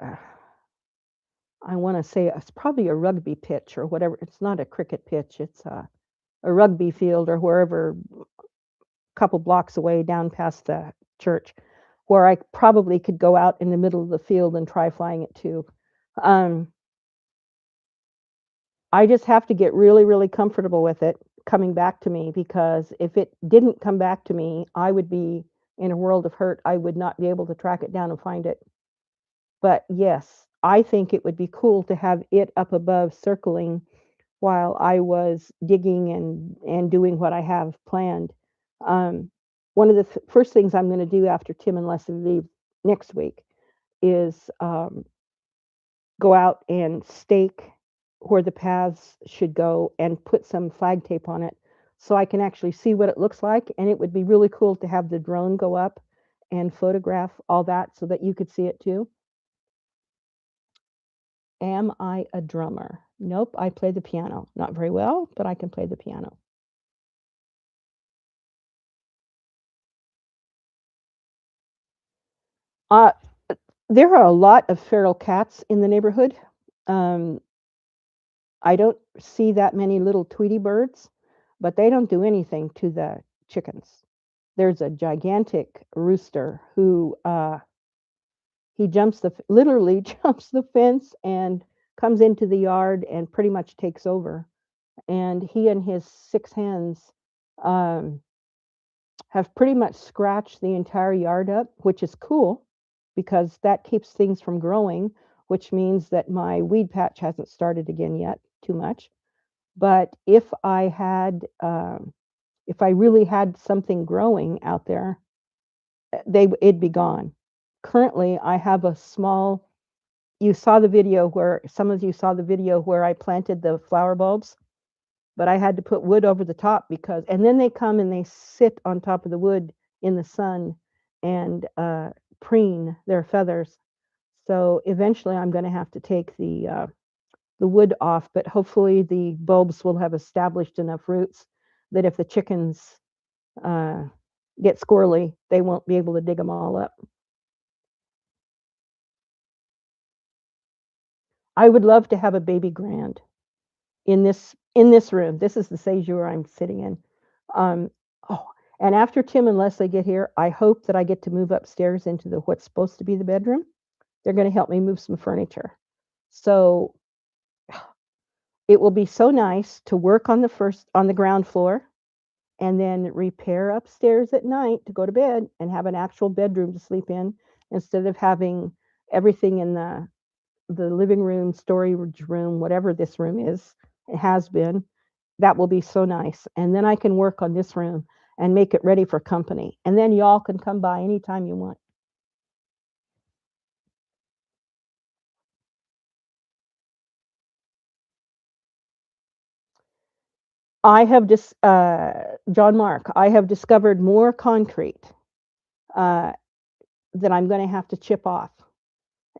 I want to say it's probably a rugby pitch or whatever. It's not a cricket pitch. It's a rugby field or wherever, a couple blocks away down past the church, where I probably could go out in the middle of the field and try flying it too. Um, I just have to get really, really comfortable with it coming back to me because if it didn't come back to me, I would be in a world of hurt. I would not be able to track it down and find it. But yes, I think it would be cool to have it up above circling while I was digging and doing what I have planned. Um, one of the first things I'm going to do after Tim and Leslie leave next week is go out and stake where the paths should go and put some flag tape on it so I can actually see what it looks like. And it would be really cool to have the drone go up and photograph all that so that you could see it too. Am I a drummer? Nope, I play the piano. Not very well, but I can play the piano. Uh, there are a lot of feral cats in the neighborhood. Um, I don't see that many little Tweety birds, but they don't do anything to the chickens. There's a gigantic rooster who he jumps literally jumps the fence and comes into the yard and pretty much takes over. And he and his six hens um, have pretty much scratched the entire yard up, which is cool because that keeps things from growing, which means that my weed patch hasn't started again yet too much. But if I really had something growing out there, it'd be gone. Currently, I have a small. You saw the video where some of you saw the video where I planted the flower bulbs, but I had to put wood over the top because, and then they come and they sit on top of the wood in the sun and preen their feathers. So eventually, I'm going to have to take the wood off, but hopefully the bulbs will have established enough roots that if the chickens uh, get squirrely, they won't be able to dig them all up. I would love to have a baby grand in this room. This is the séjour I'm sitting in. Um, oh, and after Tim and Leslie get here, I hope that I get to move upstairs into the what's supposed to be the bedroom. They're going to help me move some furniture. So it will be so nice to work on the ground floor and then repair upstairs at night to go to bed and have an actual bedroom to sleep in instead of having everything in the living room, storage room, whatever this room is, it has been. That will be so nice. And then I can work on this room and make it ready for company. And then y'all can come by anytime you want. I have just, John Mark, I have discovered more concrete uh, that I'm going to have to chip off.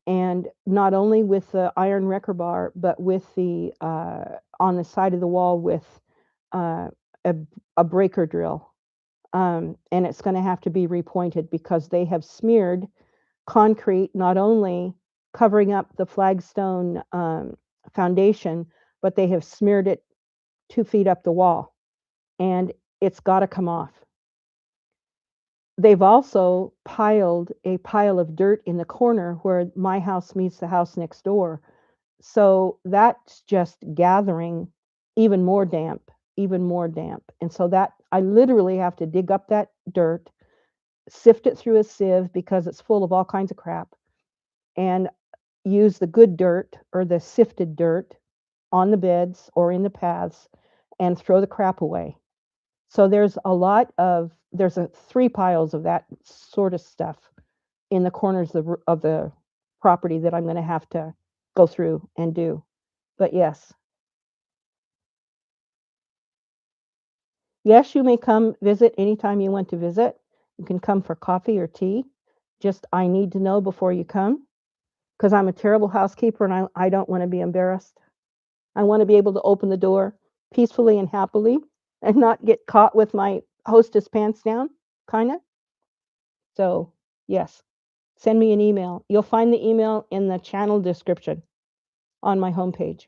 And not only with the iron wrecker bar, but with the on the side of the wall with uh, a, a breaker drill. And it's going to have to be repointed because they have smeared concrete, not only covering up the flagstone foundation, but they have smeared it 2 feet up the wall, and it's got to come off. They've also piled a pile of dirt in the corner where my house meets the house next door. So that's just gathering even more damp, even more damp. And so that I literally have to dig up that dirt, sift it through a sieve because it's full of all kinds of crap, and use the good dirt or the sifted dirt on the beds or in the paths and throw the crap away. So there's a three piles of that sort of stuff in the corners of the property that I'm going to have to go through and do. But yes, Yes, you may come visit anytime you want to visit. You can come for coffee or tea. Just I need to know before you come because I'm a terrible housekeeper and I don't want to be embarrassed. I want to be able to open the door peacefully and happily and not get caught with my hostess pants down, kind of. So, yes, send me an email. You'll find the email in the channel description on my homepage.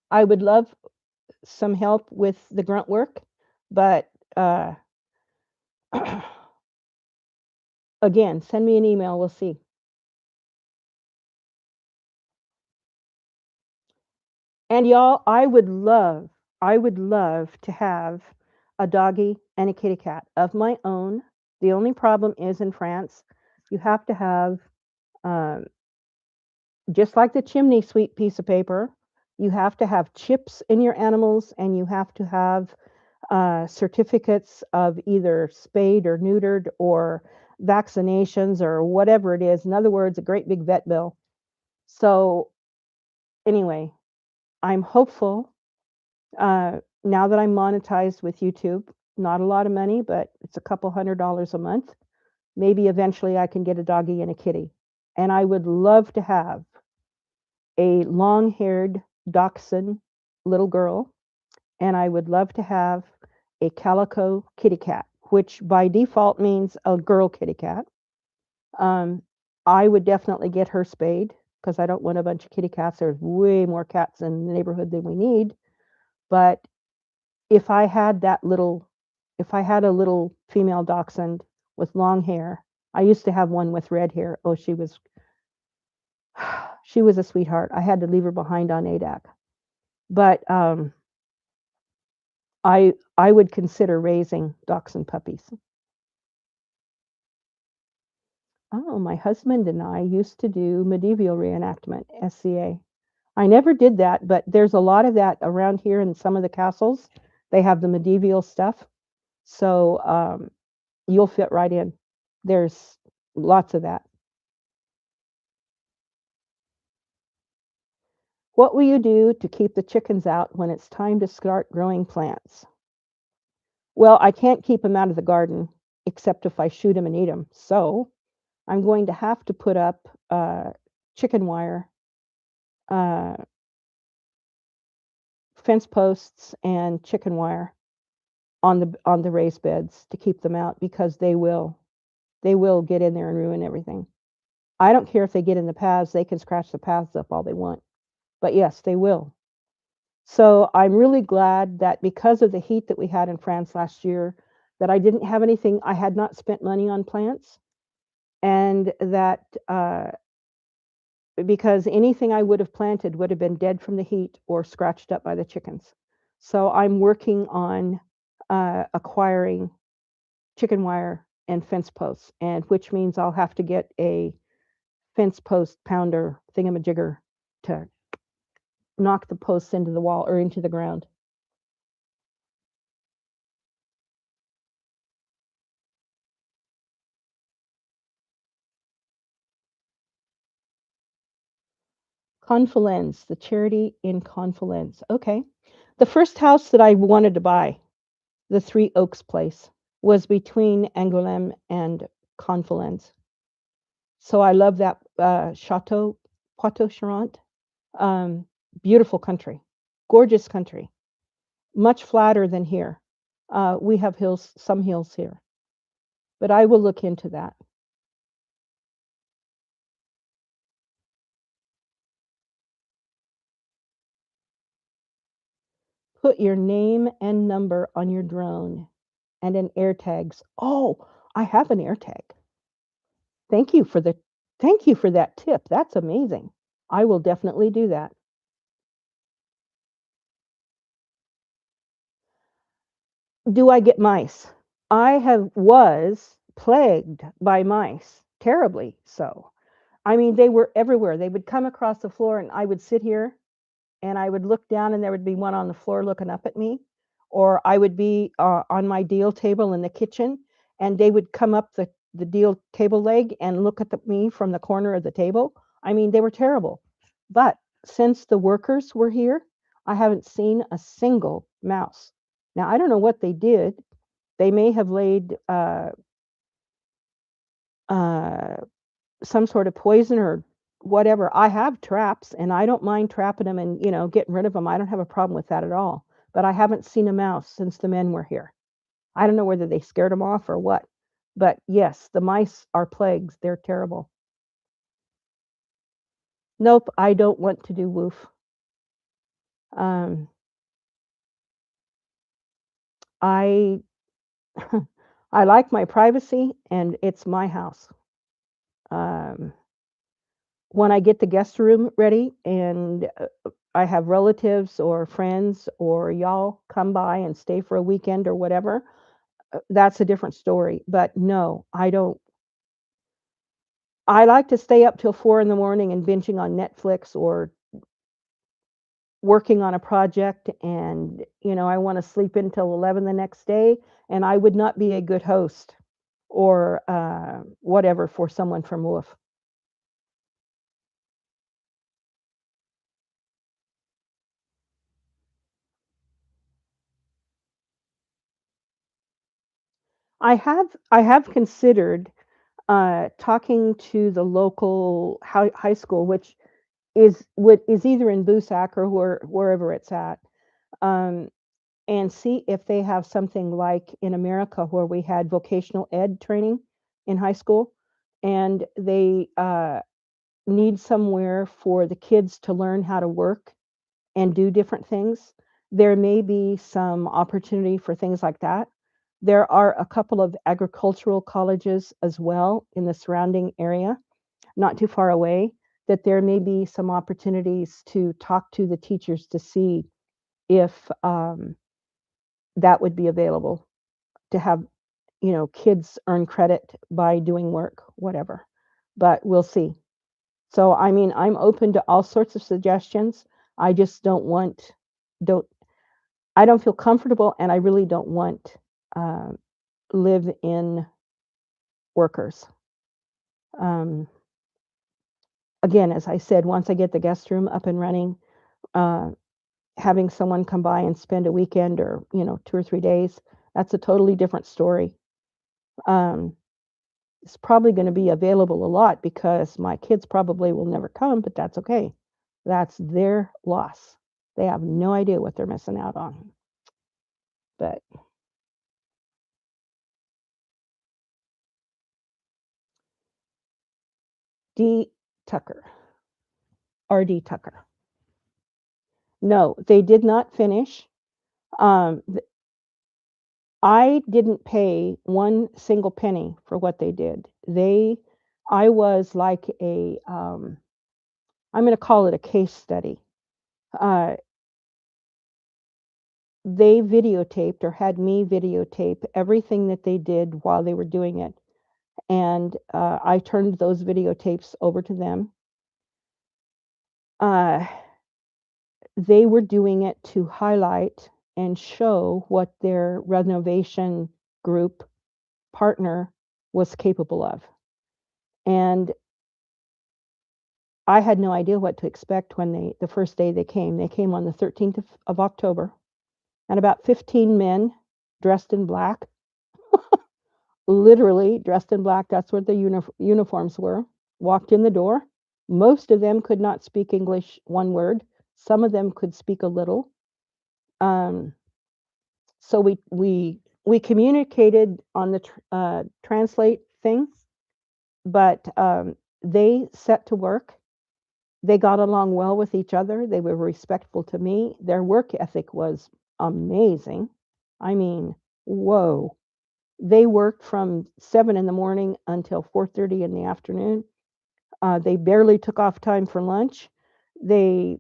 I would love some help with the grunt work, but again, send me an email. We'll see. And y'all, I would love to have a doggy and a kitty cat of my own. The only problem is in France, you have to have, um, just like the chimney sweep piece of paper, you have to have chips in your animals and you have to have certificates of either spayed or neutered or vaccinations or whatever it is. In other words, a great big vet bill. So, anyway, I'm hopeful now that I'm monetized with YouTube. Not a lot of money, but it's a couple $100 a month. Maybe eventually I can get a doggy and a kitty. And I would love to have a long haired dachshund little girl. And I would love to have a calico kitty cat, which by default means a girl kitty cat. Um, I would definitely get her spayed because I don't want a bunch of kitty cats. There's way more cats in the neighborhood than we need. But if I had that little, if I had a little female dachshund with long hair, I used to have one with red hair. Oh, she was a sweetheart. I had to leave her behind on ADAC. But I would consider raising dachshund puppies. Oh, my husband and I used to do medieval reenactment, SCA. I never did that, but there's a lot of that around here in some of the castles. They have the medieval stuff. So you'll fit right in. There's lots of that. What will you do to keep the chickens out when it's time to start growing plants? Well, I can't keep them out of the garden except if I shoot them and eat them. So I'm going to have to put up chicken wire, uh, fence posts, and chicken wire on the raised beds to keep them out because they will get in there and ruin everything. I don't care if they get in the paths; they can scratch the paths up all they want. But yes, they will. So I'm really glad that because of the heat that we had in France last year, that I didn't have anything. I had not spent money on plants, and that because anything I would have planted would have been dead from the heat or scratched up by the chickens. So I'm working on acquiring chicken wire and fence posts, and which means I'll have to get a fence post pounder thingamajigger to knock the posts into the wall or into the ground. Confluence, the charity in Confluence. Okay. The first house that I wanted to buy, the Three Oaks place, was between Angoulême and Confluence. So I love that Chateau, Poitou Charente. Um, Beautiful country, gorgeous country, much flatter than here. We have hills, some hills here, but I will look into that. Put your name and number on your drone and an air tags. Oh, I have an air tag. Thank you for the thank you for that tip. That's amazing. I will definitely do that. Do I get mice? I have was plagued by mice, terribly so. I mean, they were everywhere. They would come across the floor and I would sit here and I would look down and there would be one on the floor looking up at me, or I would be on my deal table in the kitchen and they would come up the deal table leg and look at me from the corner of the table. I mean, they were terrible. But since the workers were here, I haven't seen a single mouse. Now, I don't know what they did. They may have laid uh, some sort of poison or whatever. I have traps, and I don't mind trapping them and, getting rid of them. I don't have a problem with that at all. But I haven't seen a mouse since the men were here. I don't know whether they scared them off or what. But yes, the mice are plagues. They're terrible. Nope, I don't want to do woof. Um, I I like my privacy, and it's my house. Um, when I get the guest room ready and I have relatives or friends or y'all come by and stay for a weekend or whatever, that's a different story. But no, I don't. I like to stay up till 4 in the morning and binging on Netflix or working on a project, and I want to sleep until 11 the next day, and I would not be a good host or whatever for someone from Wolf. I have considered talking to the local high school, which is either in Busac or wherever it's at, um, and see if they have something like in America where we had vocational ed training in high school, and they need somewhere for the kids to learn how to work and do different things. There may be some opportunity for things like that. There are a couple of agricultural colleges as well in the surrounding area, not too far away, that there may be some opportunities to talk to the teachers to see if that would be available to have, kids earn credit by doing work, whatever. But we'll see. So, I mean, I'm open to all sorts of suggestions. I just don't I don't feel comfortable, and I really don't want uh, live-in workers. Um, again, as I said, once I get the guest room up and running, uh, having someone come by and spend a weekend or 2 or 3 days, that's a totally different story. Um, it's probably going to be available a lot because my kids probably will never come, but that's okay. That's their loss. They have no idea what they're missing out on. But D. Tucker, R.D. Tucker. No, they did not finish. Um, I didn't pay one single penny for what they did. I was like I'm going to call it a case study. Uh, they videotaped or had me videotape everything that they did while they were doing it. And I turned those videotapes over to them. Uh, they were doing it to highlight and show what their renovation group partner was capable of. And I had no idea what to expect when the first day they came. They came on the 13th of October, and about 15 men dressed in black, literally dressed in black. That's what the uniforms were. Walked in the door. Most of them could not speak English one word. Some of them could speak a little. Um, so we communicated on the translate thing, but they set to work. They got along well with each other. They were respectful to me. Their work ethic was amazing. I mean, whoa. They worked from 7 in the morning until 4:30 in the afternoon. They barely took off time for lunch. They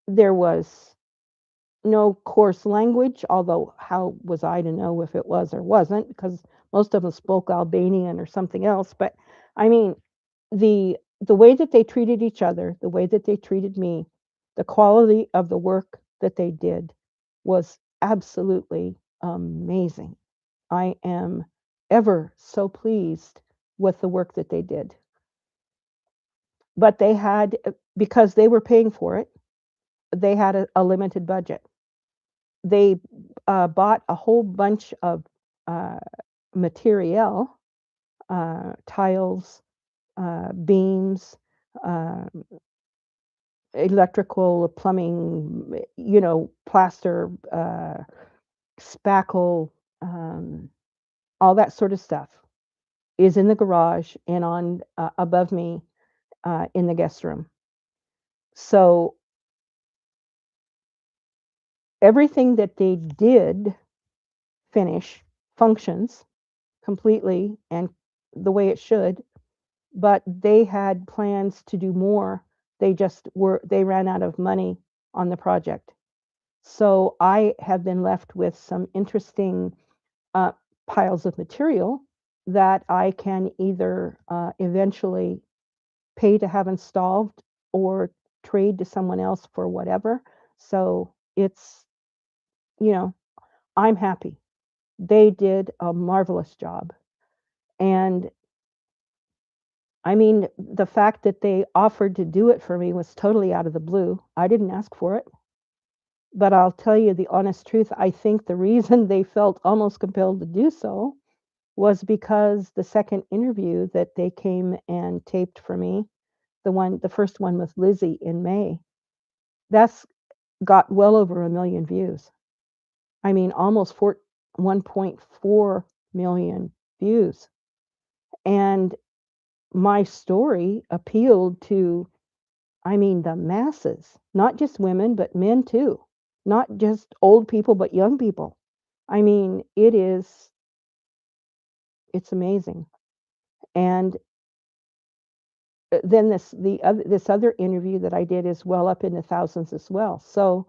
There was no coarse language, although how was I to know if it was or wasn't, because most of them spoke Albanian or something else. But I mean, the way that they treated each other, the way that they treated me, the quality of the work that they did was absolutely amazing. I am ever so pleased with the work that they did. but they had, because they were paying for it, they had a limited budget. They bought a whole bunch of uh, material, tiles, beams, uh, electrical, plumbing, plaster, spackle, all that sort of stuff is in the garage and on above me in the guest room. So everything that they did finish functions completely and the way it should, but they had plans to do more. They ran out of money on the project. So I have been left with some interesting uh, piles of material that I can either eventually pay to have installed or trade to someone else for whatever. So it's, you know, I'm happy. They did a marvelous job. And I mean, the fact that they offered to do it for me was totally out of the blue. I didn't ask for it. But I'll tell you the honest truth. I think the reason they felt almost compelled to do so was because the second interview that they came and taped for me, the first one with Lizzie in May, that's got well over 1 million views. I mean, almost 1.4 million views. And my story appealed to, I mean, the masses, not just women, but men too, not just old people, but young people. I mean, it's amazing. And then this other interview that I did is well up in the thousands as well. So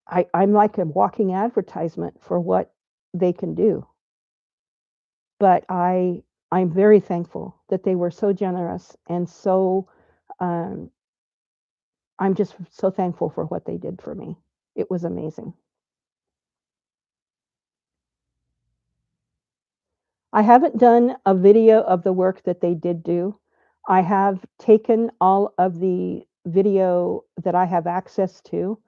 I'm like a walking advertisement for what they can do. But I'm very thankful that they were so generous and so um, I'm just so thankful for what they did for me. It was amazing. I haven't done a video of the work that they did do. I have taken all of the video that I have access to,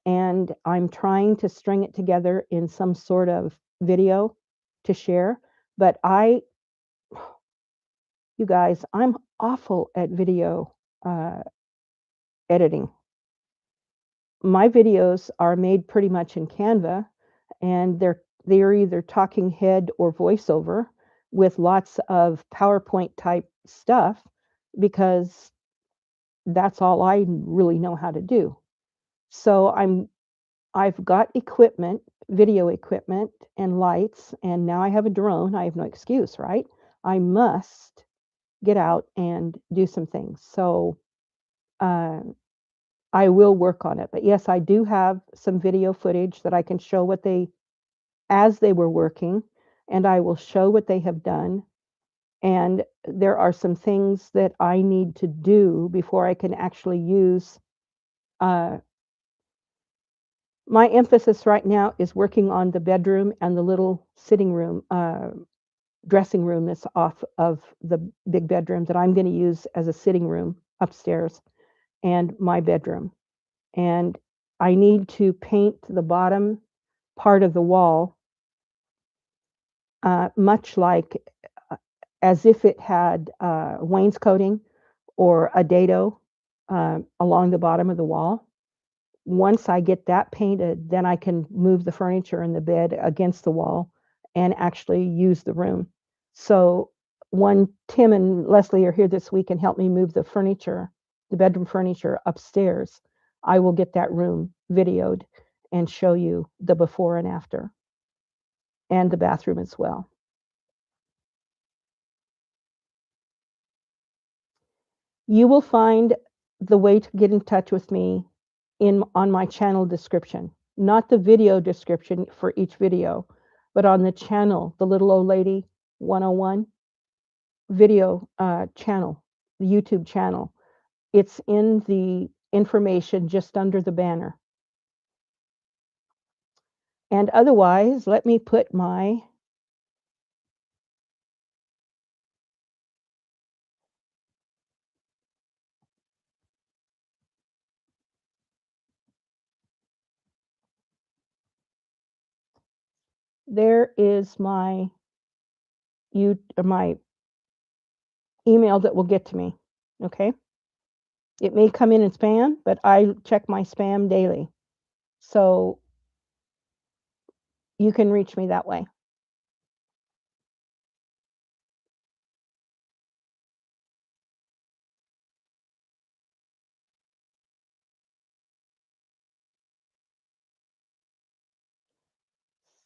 and I'm trying to string it together in some sort of video to share. But you guys, I'm awful at video uh, editing. My videos are made pretty much in Canva, and they're either talking head or voiceover with lots of PowerPoint type stuff because that's all I really know how to do. So I've got equipment, video equipment and lights, and now I have a drone. I have no excuse, right? I must get out and do some things. So uh, I will work on it. But yes, I do have some video footage that I can show as they were working, and I will show what they have done. And there are some things that I need to do before I can actually use. Uh, my emphasis right now is working on the bedroom and the little sitting room, dressing room that's off of the big bedroom that I'm going to use as a sitting room upstairs and my bedroom. And I need to paint the bottom part of the wall much like uh, as if it had wainscoting or a dado along the bottom of the wall. Once I get that painted, then I can move the furniture and the bed against the wall and actually use the room. So when Tim and Leslie are here this week and help me move the furniture, the bedroom furniture upstairs, I will get that room videoed and show you the before and after, and the bathroom as well. You will find the way to get in touch with me on my channel description, not the video description for each video, but on the channel, the Little Old Lady 101 video channel, the YouTube channel. It's in the information just under the banner. And otherwise, let me put my There is my email that will get to me. Okay. It may come in spam, but I check my spam daily. So you can reach me that way.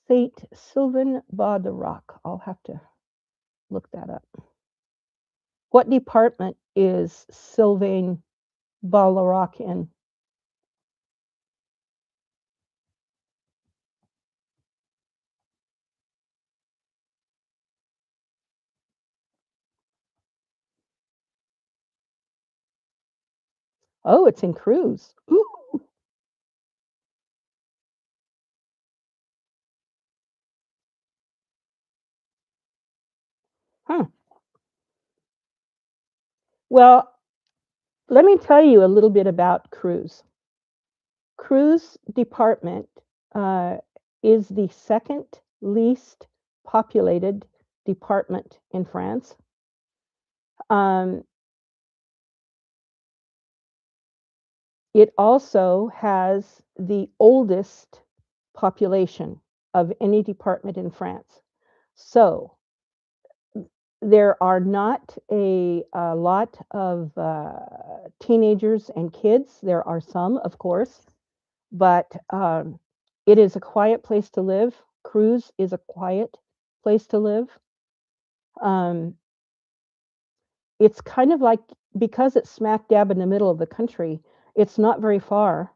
Saint Sylvain Bas de Rock. I'll have to look that up. What department is Sylvain Bas de Rock in? Oh, it's in Cruz. Ooh. Huh. Well, let me tell you a little bit about Cruz. Cruz department is the second least populated department in France. Um, it also has the oldest population of any department in France. So there are not a lot of teenagers and kids. There are some, of course, but it is a quiet place to live. Cruz is a quiet place to live. Um, it's kind of like, because it's smack dab in the middle of the country, it's not very far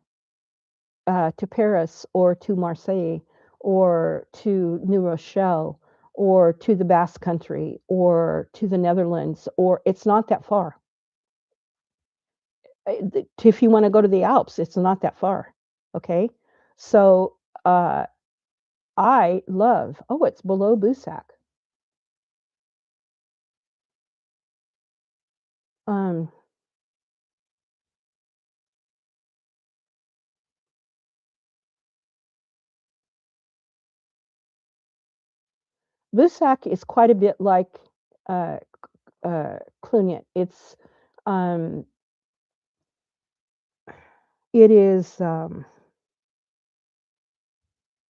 to Paris or to Marseille or to New Rochelle or to the Basque Country or to the Netherlands, or it's not that far. If you want to go to the Alps, it's not that far. Okay. So I love, oh, it's below Boussac. Um, Boussac is quite a bit like uh, Clugnet. Um, it is,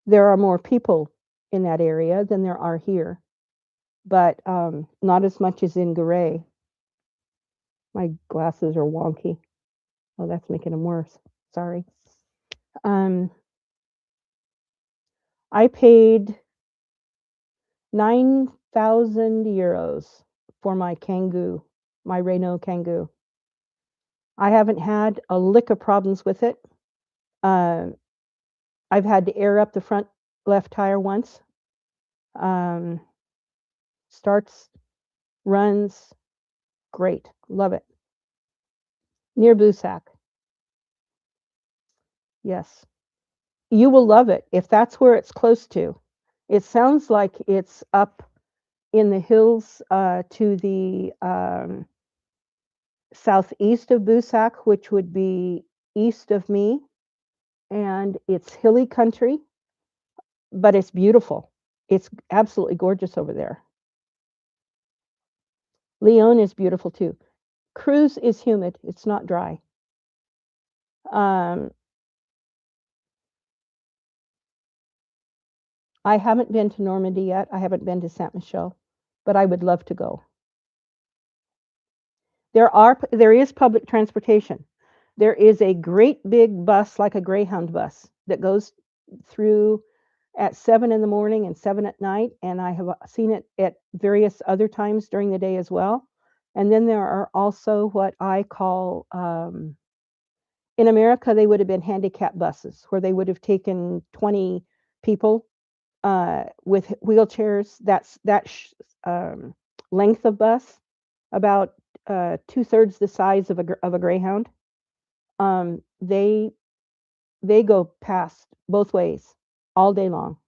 there are more people in that area than there are here, but not as much as in Garay. My glasses are wonky. Oh, that's making them worse. Sorry. Um, I paid 9,000 euros for my Kangoo, my Renault Kangoo. I haven't had a lick of problems with it. Uh, I've had to air up the front left tire once. Um, starts, runs, great. Love it. Near Boussac. Yes. You will love it if that's where it's close to. It sounds like it's up in the hills to the southeast of Boussac, which would be east of me. And it's hilly country, but it's beautiful. It's absolutely gorgeous over there. Lyon is beautiful too. Cruz is humid. It's not dry. Um, I haven't been to Normandy yet. I haven't been to Saint Michel, but I would love to go. There is public transportation. There is a great big bus, like a Greyhound bus, that goes through at 7 in the morning and 7 at night, and I have seen it at various other times during the day as well. And then there are also what I call, in America, they would have been handicap buses, where they would have taken 20 people with wheelchairs. That's um, length of bus, about 2/3 the size of a Greyhound. Um, they they go past both ways all day long.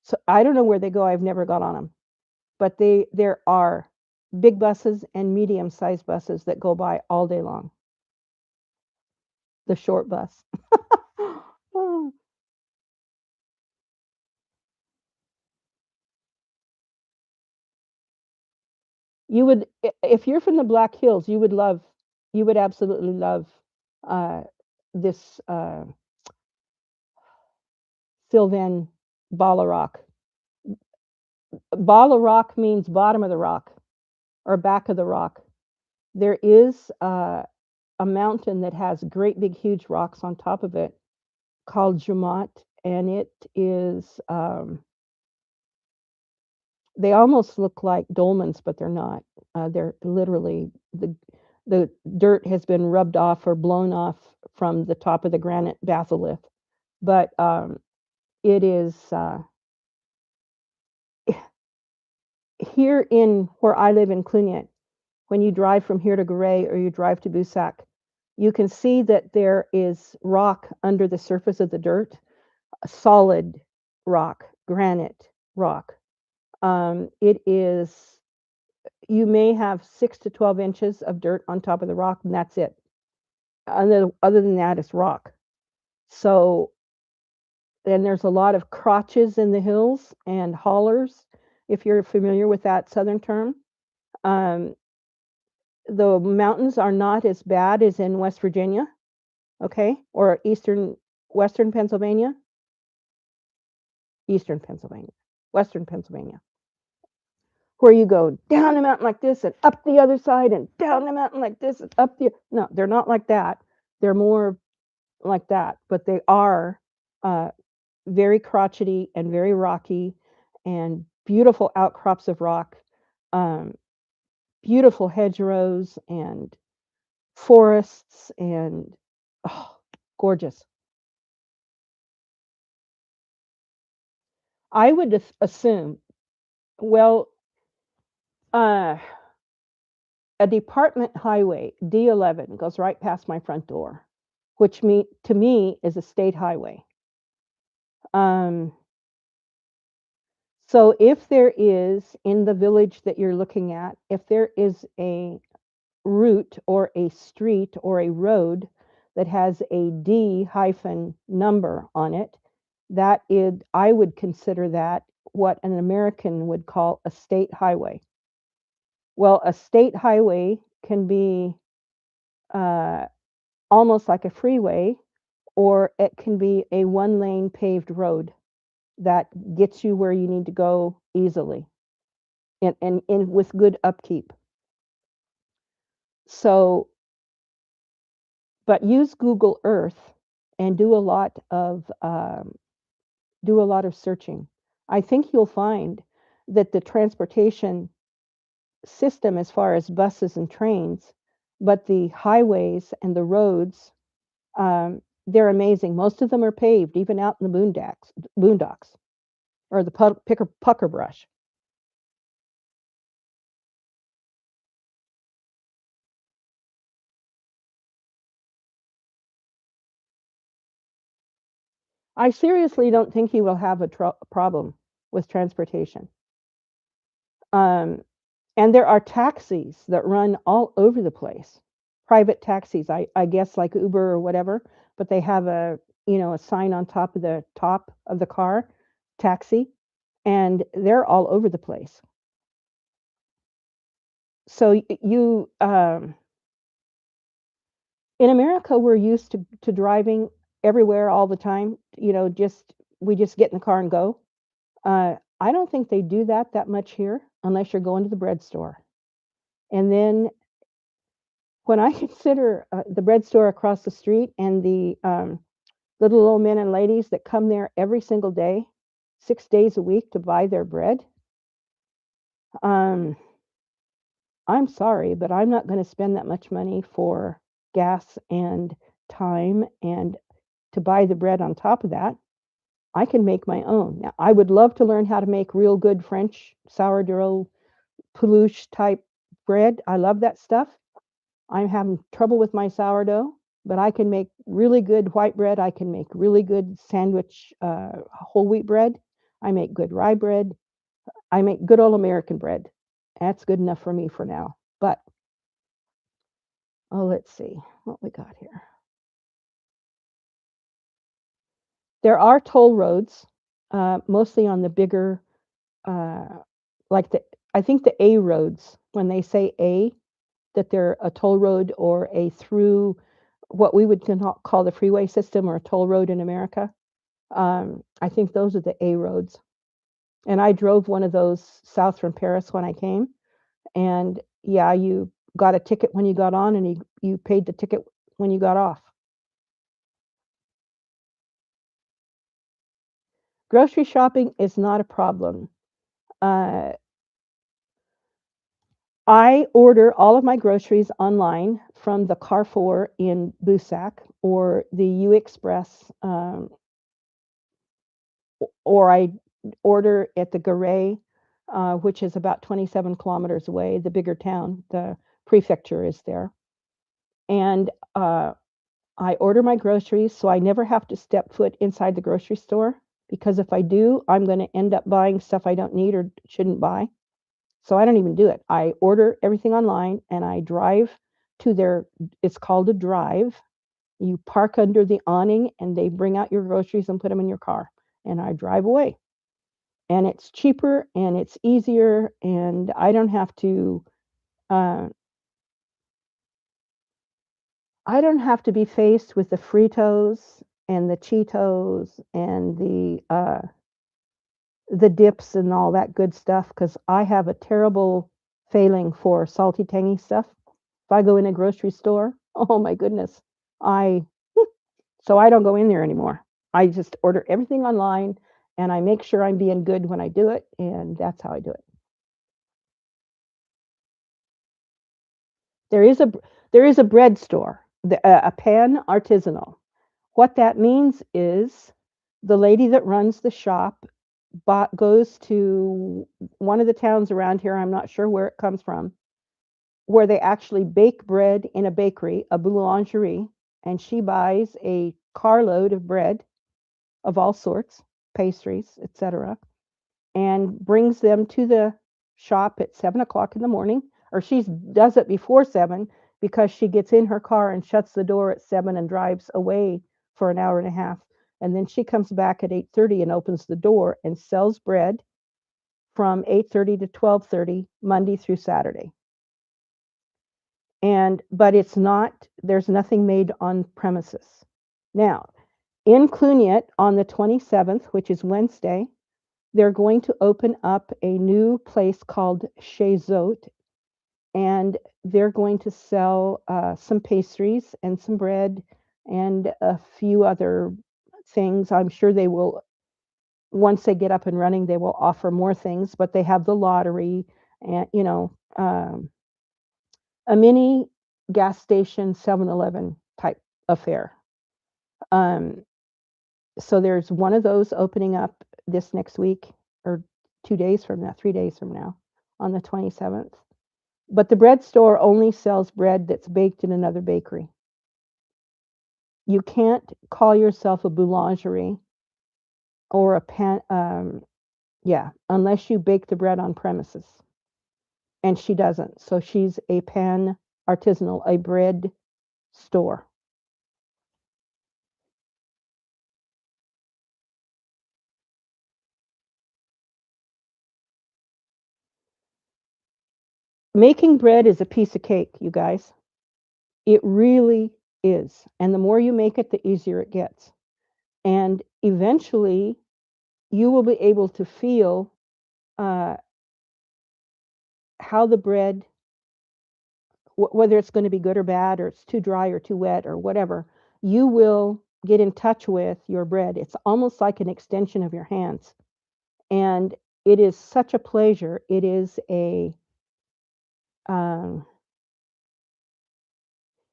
So I don't know where they go. I've never got on them, but there are big buses and medium-sized buses that go by all day long. The short bus. Oh, You would, if you're from the Black Hills, you would absolutely love uh, this Sylvan ball of rock. Ball of rock means bottom of the rock or back of the rock. There is a mountain that has great big huge rocks on top of it called Jumat, and it is they almost look like dolmens, but they're not. They're literally the dirt has been rubbed off or blown off from the top of the granite batholith. But it is here in where I live in Cluniet. When you drive from here to Garay or you drive to Busac, you can see that there is rock under the surface of the dirt, a solid rock, granite rock. It is, you may have 6 to 12 inches of dirt on top of the rock, and that's it. Other than that, it's rock. So, and there's a lot of crotches in the hills and hollers, if you're familiar with that southern term. Um, the mountains are not as bad as in West Virginia, okay, or western Pennsylvania, western Pennsylvania, where you go down the mountain like this and up the other side and down the mountain like this and up the. No, they're not like that. They're more like that, but they are very crotchety and very rocky and beautiful outcrops of rock, um, beautiful hedgerows and forests and oh, gorgeous. I would assume, well, uh, a department highway, D11, goes right past my front door, which to me is a state highway. Um, so if there is in the village that you're looking at, if there is a route or a street or a road that has a D hyphen number on it, that is, I would consider that what an American would call a state highway. Well, a state highway can be uh, almost like a freeway, or it can be a one lane paved road that gets you where you need to go easily and with good upkeep. So, but use Google Earth and do a lot of searching. I think you'll find that the transportation system, as far as buses and trains, but the highways and the roads, they're amazing. Most of them are paved, even out in the boondocks, or the pucker brush. I seriously don't think you will have a problem with transportation. Um, and there are taxis that run all over the place, private taxis, I guess like Uber or whatever, but they have a sign on top of the car, taxi, and they're all over the place. So you in America, we're used to driving everywhere all the time. Just we just get in the car and go. I don't think they do that much here, unless you're going to the bread store. And then when I consider the bread store across the street and the little old men and ladies that come there every single day, 6 days a week to buy their bread, um, I'm sorry, but I'm not going to spend that much money for gas and time and to buy the bread on top of that. I can make my own. Now, I would love to learn how to make real good French sourdough, peluche type bread. I love that stuff. I'm having trouble with my sourdough, but I can make really good white bread. I can make really good sandwich whole wheat bread. I make good rye bread. I make good old American bread. That's good enough for me for now. But oh, let's see what we got here. There are toll roads, mostly on the bigger, uh, like I think the A roads when they say A, that they're a toll road or a through what we would call the freeway system or a toll road in America. I think those are the A roads. And I drove one of those south from Paris when I came. And yeah, you got a ticket when you got on and you paid the ticket when you got off. Grocery shopping is not a problem. Uh, I order all of my groceries online from the Carrefour in Boussac or the U Express, or I order at the Galette, which is about 27 kilometers away, the bigger town. The prefecture is there. And I order my groceries so I never have to step foot inside the grocery store because if I do, I'm going to end up buying stuff I don't need or shouldn't buy. So I don't even do it. I order everything online and I drive to their, it's called a drive. You park under the awning and they bring out your groceries and put them in your car. And I drive away. And it's cheaper and it's easier and uh, I don't have to be faced with the Fritos and the Cheetos and the dips and all that good stuff because I have a terrible failing for salty, tangy stuff. If I go in a grocery store, oh my goodness, I so I don't go in there anymore. I just order everything online and I make sure I'm being good when I do it, and that's how I do it. There is a there is a bread store, a pan artisanal. What that means is the lady that runs the shop goes to one of the towns around here. I'm not sure where it comes from, where they actually bake bread in a bakery, a boulangerie, and she buys a carload of bread of all sorts, pastries, etc., and brings them to the shop at 7 o'clock in the morning, or she does it before 7 because she gets in her car and shuts the door at 7 and drives away for an hour and a half. And then she comes back at 8:30 and opens the door and sells bread from 8:30 to 12:30 Monday through Saturday. And but it's not there's nothing made on premises. Now, in Cluniet on the 27th, which is Wednesday, they're going to open up a new place called Chez Zote, and they're going to sell some pastries and some bread and a few other things. I'm sure they will, once they get up and running, they will offer more things, but they have the lottery and, a mini gas station 7-Eleven type affair. Um, so there's one of those opening up this next week or 2 days from now, 3 days from now on the 27th. But the bread store only sells bread that's baked in another bakery. You can't call yourself a boulangerie or a pan, yeah, unless you bake the bread on premises. And she doesn't. So she's a pan artisanal, a bread store. Making bread is a piece of cake, you guys. It really is. And the more you make it, the easier it gets. And eventually, you will be able to feel uh, how the bread, whether it's going to be good or bad, or it's too dry or too wet or whatever, you will get in touch with your bread. It's almost like an extension of your hands. And it is such a pleasure. It is um,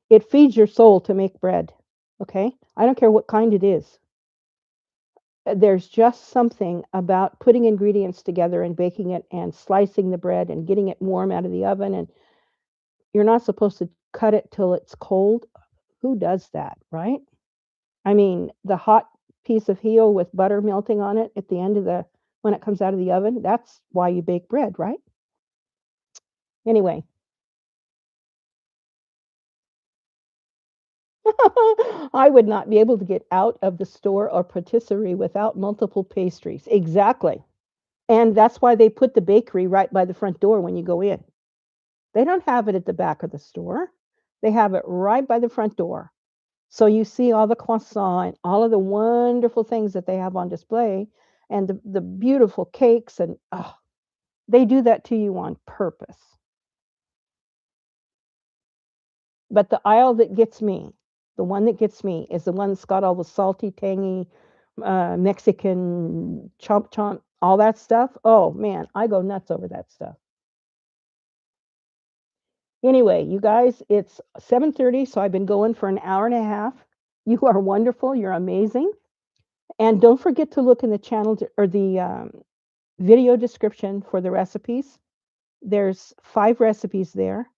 it feeds your soul to make bread. Okay. I don't care what kind it is. There's just something about putting ingredients together and baking it and slicing the bread and getting it warm out of the oven. And you're not supposed to cut it till it's cold. Who does that, right? I mean, the hot piece of heel with butter melting on it at the end of when it comes out of the oven, that's why you bake bread, right? Anyway, I would not be able to get out of the store or patisserie without multiple pastries. Exactly. And that's why they put the bakery right by the front door when you go in. They don't have it at the back of the store. They have it right by the front door. So you see all the croissant, all of the wonderful things that they have on display, and the beautiful cakes, and oh, they do that to you on purpose. But the aisle that gets me, the one that gets me, is the one that's got all the salty, tangy, Mexican chomp chomp, all that stuff. Oh man, I go nuts over that stuff. Anyway, you guys, it's 7:30, so I've been going for an hour and a half. You are wonderful. You're amazing. And don't forget to look in the channel or the video description for the recipes. There's 5 recipes there.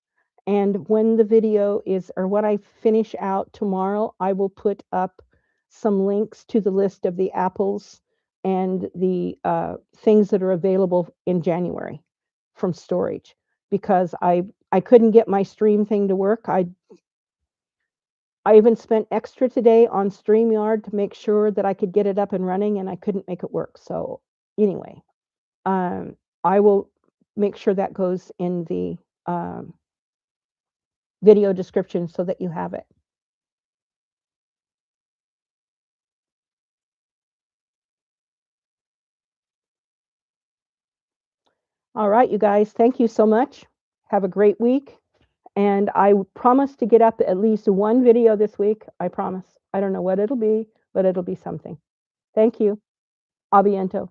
And when the video is, or when I finish out tomorrow, I will put up some links to the list of the apples and the things that are available in January from storage, because I couldn't get my stream thing to work. I even spent extra today on StreamYard to make sure that I could get it up and running, and I couldn't make it work. So anyway, I will make sure that goes in the video description so that you have it. All right, you guys, thank you so much. Have a great week. And I promise to get up at least one video this week. I promise. I don't know what it'll be, but it'll be something. Thank you. A biento.